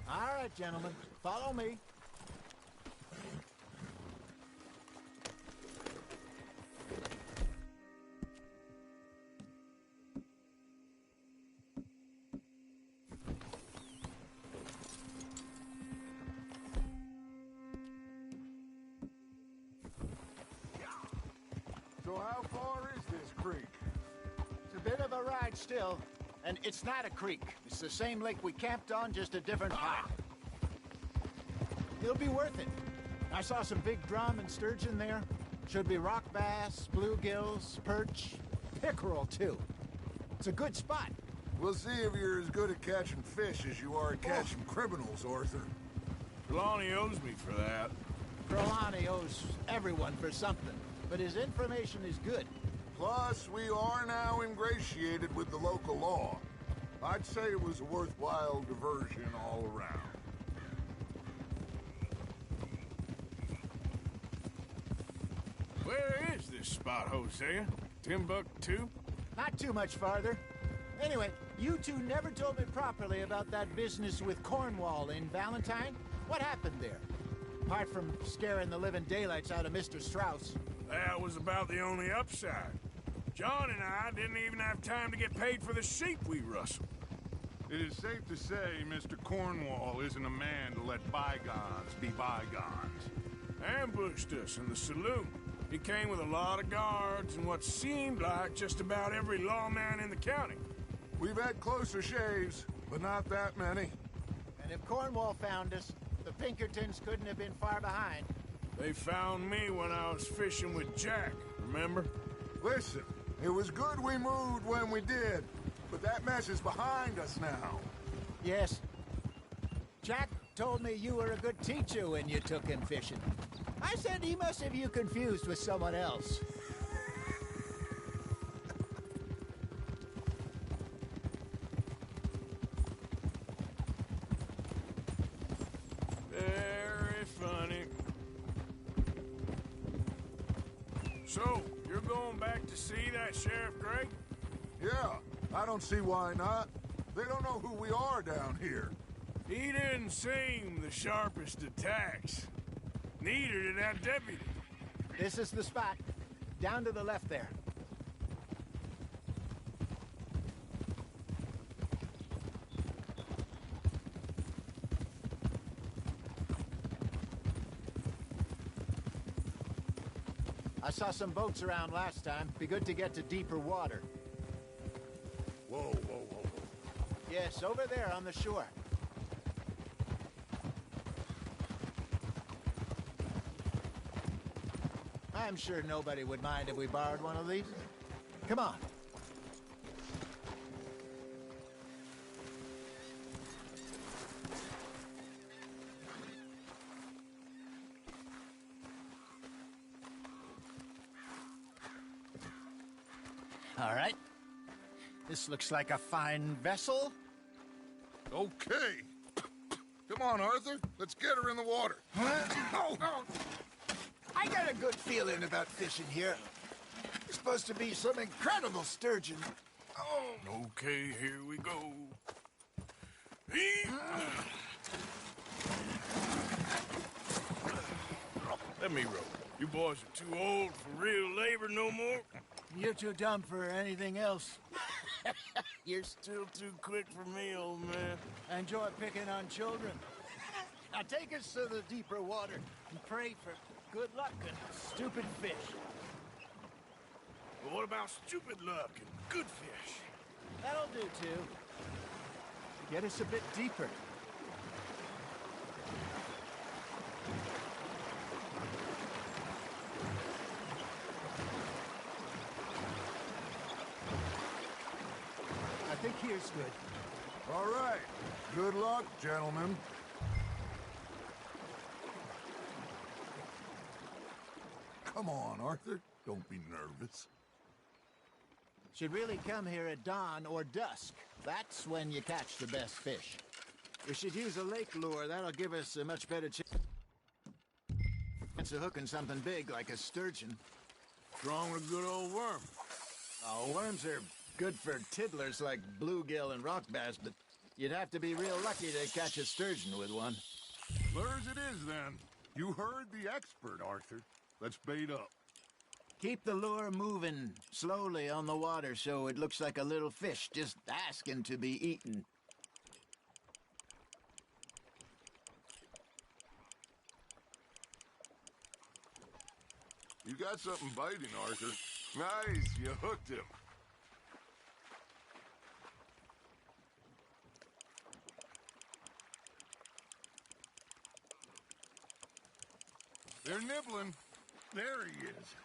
All right, gentlemen. Follow me. So how far is this creek? It's a bit of a ride still, and it's not a creek. It's the same lake we camped on, just a different path. It'll be worth it. I saw some big drum and sturgeon there. Should be rock bass, bluegills, perch, pickerel too. It's a good spot. We'll see if you're as good at catching fish as you are at catching criminals, Arthur. Trelawney owes me for that. Trelawney owes everyone for something, but his information is good. Plus, we are now ingratiated with the local law. I'd say it was a worthwhile diversion all around. Where is this spot, Hosea? Timbuktu? Not too much farther. Anyway, you two never told me properly about that business with Cornwall in Valentine. What happened there? Apart from scaring the living daylights out of Mr. Strauss. That was about the only upside. John and I didn't even have time to get paid for the sheep we rustled. It is safe to say Mr. Cornwall isn't a man to let bygones be bygones. Ambushed us in the saloon. He came with a lot of guards and what seemed like just about every lawman in the county. We've had closer shaves, but not that many. And if Cornwall found us, the Pinkertons couldn't have been far behind. They found me when I was fishing with Jack, remember? Listen, it was good we moved when we did, but that mess is behind us now. Yes. Jack told me you were a good teacher when you took him fishing. I said he must have you confused with someone else. Very funny. So, you're going back to see that Sheriff Gray? Yeah, I don't see why not. They don't know who we are down here. He didn't seem the sharpest attacks. Neither did that deputy. This is the spot. Down to the left there. I saw some boats around last time. Be good to get to deeper water. Whoa, whoa, whoa, whoa. Yes, over there on the shore. I'm sure nobody would mind if we borrowed one of these. Come on. All right. This looks like a fine vessel. Okay. Come on, Arthur. Let's get her in the water. Oh. I got a good feeling about fishing here. It's supposed to be some incredible sturgeon. Oh. Okay, here we go. Let me row. You boys are too old for real labor no more. You're too dumb for anything else. You're still too quick for me, old man. I enjoy picking on children. Now take us to the deeper water and pray for good luck and stupid fish. But what about stupid luck and good fish? That'll do, too. Get us a bit deeper. I think here's good. All right. Good luck, gentlemen. Come on, Arthur. Don't be nervous. Should really come here at dawn or dusk. That's when you catch the best fish. We should use a lake lure. That'll give us a much better chance of hooking something big like a sturgeon. What's wrong with a good old worm? Oh, worms are good for tiddlers like bluegill and rock bass, but you'd have to be real lucky to catch a sturgeon with one. Lures it is, then. You heard the expert, Arthur. Let's bait up. Keep the lure moving slowly on the water so it looks like a little fish just asking to be eaten. You got something biting, Arthur. Nice, you hooked him. They're nibbling. There he is.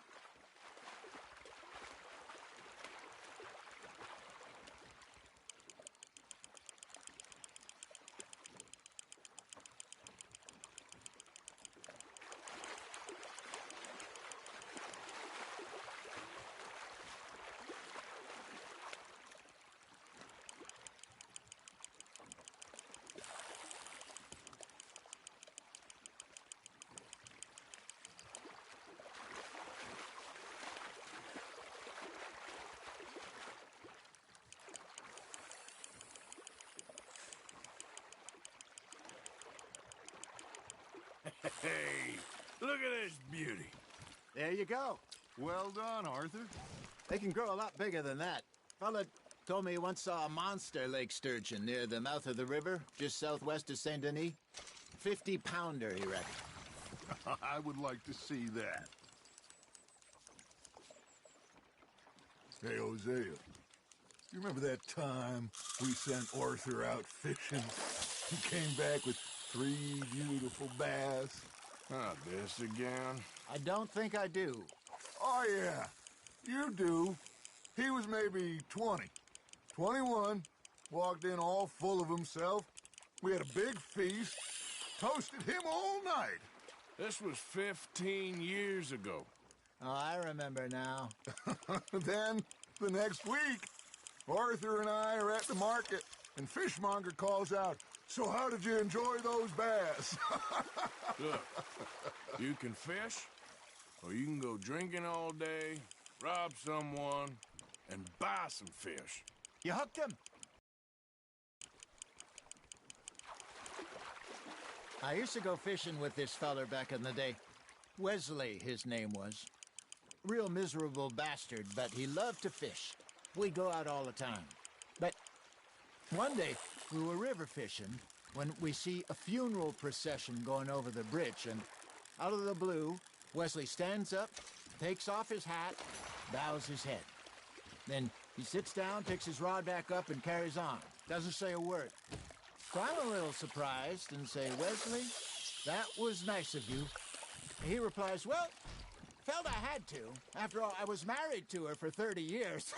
Hey, look at this beauty. There you go. Well done, Arthur. They can grow a lot bigger than that. Fella told me he once saw a monster lake sturgeon near the mouth of the river, just southwest of Saint Denis. 50-pounder, he reckoned. I would like to see that. Hey, Hosea, you remember that time we sent Arthur out fishing? He came back with 3 beautiful bass. Not this again. I don't think I do. Oh, yeah. You do. He was maybe 20. 21. Walked in all full of himself. We had a big feast. Toasted him all night. This was 15 years ago. Oh, I remember now. Then, the next week, Arthur and I are at the market, and Fishmonger calls out, "So how did you enjoy those bass?" Look, you can fish, or you can go drinking all day, rob someone, and buy some fish. You hooked him. I used to go fishing with this feller back in the day. Wesley, his name was. Real miserable bastard, but he loved to fish. We'd go out all the time. But one day, we were river fishing when we see a funeral procession going over the bridge, and out of the blue, Wesley stands up, takes off his hat, bows his head. Then he sits down, picks his rod back up, and carries on. Doesn't say a word. So I'm a little surprised and say, "Wesley, that was nice of you." He replies, "Well, felt I had to. After all, I was married to her for 30 years.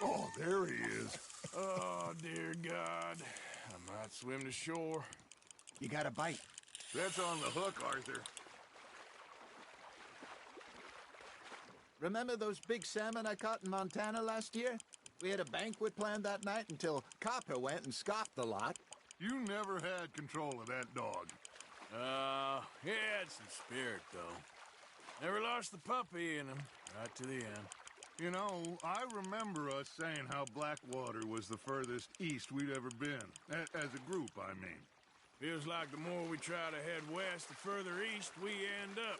Oh, there he is. Oh, dear God. I might swim to shore. You got a bite. That's on the hook, Arthur. Remember those big salmon I caught in Montana last year? We had a banquet planned that night until Copper went and scoffed the lot. You never had control of that dog. He had some spirit, though. Never lost the puppy in him, right to the end. You know, I remember us saying how Blackwater was the furthest east we'd ever been. As a group, I mean. Feels like the more we try to head west, the further east we end up.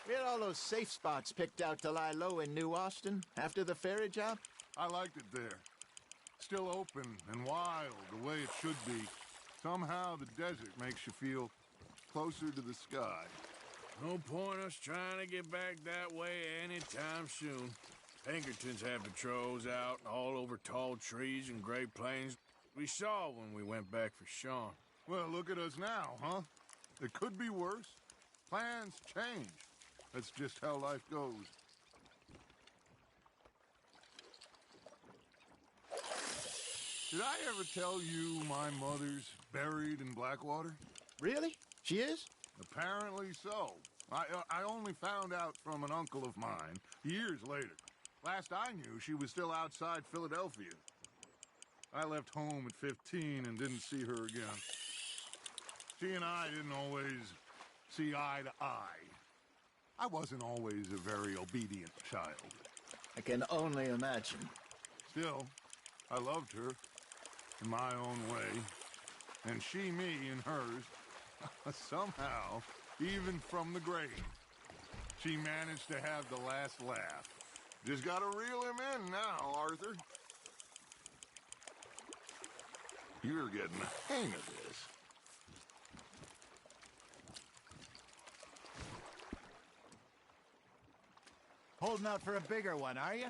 We had all those safe spots picked out to lie low in New Austin after the ferry job. I liked it there. Still open and wild, the way it should be. Somehow the desert makes you feel closer to the sky. No point us trying to get back that way anytime soon. Pinkertons have patrols out all over tall trees and Great Plains. We saw when we went back for Sean. Well, look at us now, huh? It could be worse. Plans change. That's just how life goes. Did I ever tell you my mother's buried in Blackwater? Really? She is? Apparently so. I only found out from an uncle of mine years later. Last I knew, she was still outside Philadelphia. I left home at 15 and didn't see her again. She and I didn't always see eye to eye. I wasn't always a very obedient child. I can only imagine. Still, I loved her in my own way, and she me in hers. Somehow, even from the grave, she managed to have the last laugh. Just gotta reel him in now, Arthur. You're getting the hang of this. Holding out for a bigger one, are you?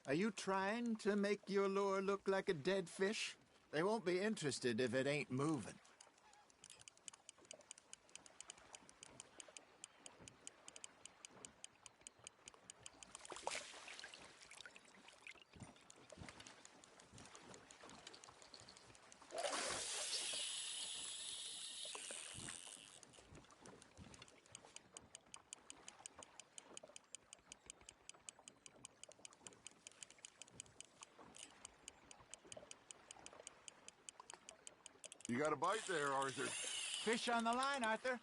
Are you trying to make your lure look like a dead fish? They won't be interested if it ain't moving. You got a bite there, Arthur. Fish on the line, Arthur.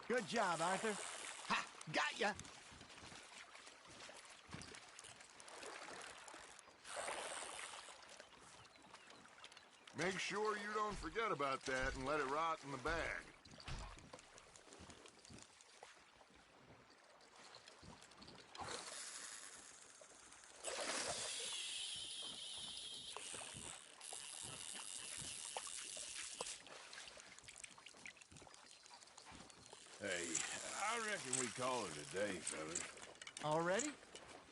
Good job, Arthur. Ha! Got ya! Make sure you don't forget about that and let it rot in the bag. Hey, I reckon we call it a day, fellas. Already?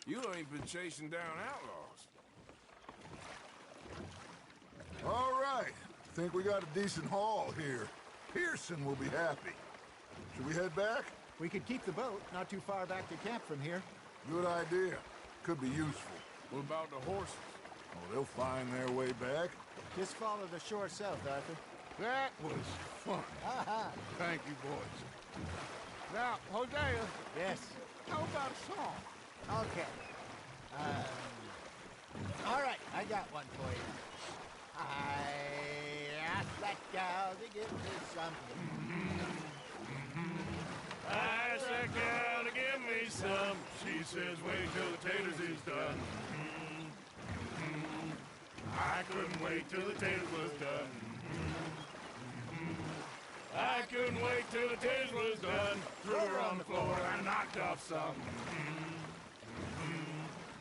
You ain't been chasing down outlaws. All right. Think we got a decent haul here. Pearson will be happy. Should we head back? We could keep the boat not too far back to camp from here. Good idea. Could be useful. What about the horses? Oh, they'll find their way back. Just follow the shore south, Arthur. That was fun. Thank you, boys. Now, Hosea. Yes? How about a song? Okay. All right, I got one for you. I asked that gal to give me something. I asked that gal to give me some. She says, wait till the taters is done. I couldn't wait till the taters was done. I couldn't wait till the taters was done. Threw her on the floor and knocked off some.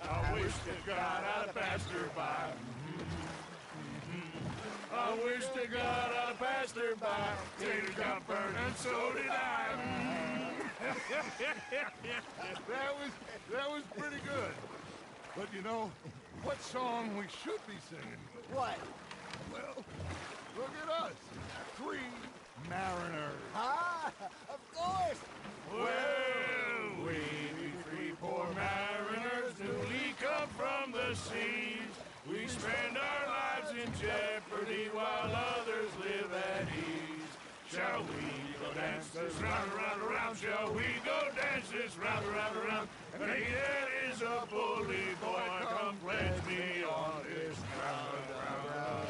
I wish to God I'd have passed her by. I wish to God I'd have passed her by. Taters got burned and so did I. That was pretty good. But you know, what song we should be singing? What? Well, look at us. 3 mariners. Ah, of course. Well, we be 3 poor mariners newly come from the seas. We spend our lives in jeopardy while others live at ease. Shall we go dance this round, around, around? Shall we go dance this round, around, around? And he that is a bully boy, come pledge me on this ground, round, round,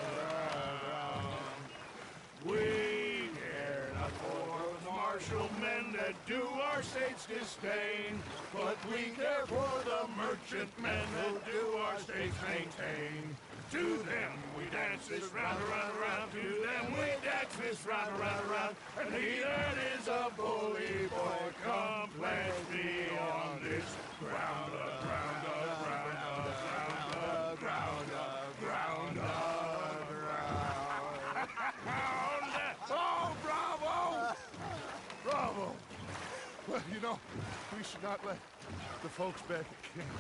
round. We care not for the martial men that do our state's disdain, but we care for the merchant men that do our state's maintain. To them we dance this round, around, around. To them we dance this round, around, around. And he that is a bully boy, come pledge me on this ground, ground, ground, ground, ground, ground, ground. Oh, bravo! Bravo! Well, you know, we should not let the folks back at camp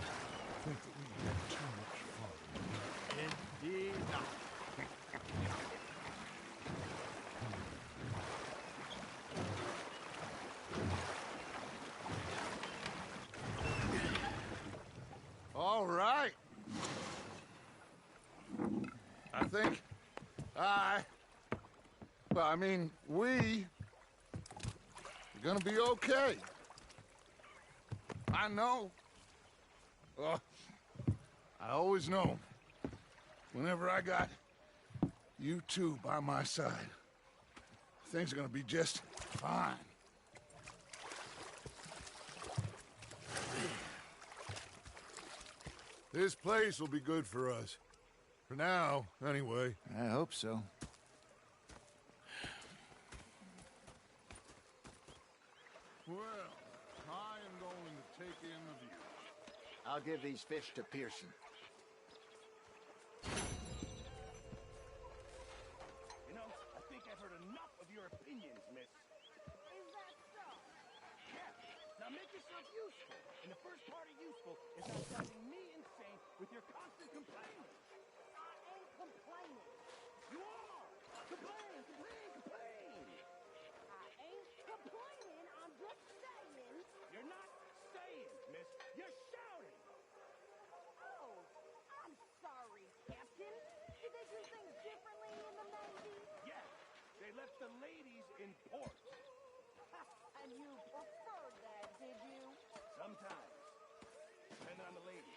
think that we had too much fun. Indeed not. All right. I think we are gonna be okay. I know. I always know. Whenever I got you two by my side, things are gonna be just fine. This place will be good for us. For now, anyway. I hope so. Well, I am going to take in the view. I'll give these fish to Pearson. You know, I think I've heard enough of your opinions, miss. Is that so? Yeah. Now make yourself useful. And the first part of useful is not driving me insane with your constant complaining. I ain't complaining. You are! Complain, complain, complain! I ain't complaining. I'm just saying. You're not saying, miss. You're shouting! Oh, I'm sorry, Captain. Did they do things differently in the Navy? Yes, they left the ladies in port. And you preferred that, did you? Sometimes. Depending on the lady.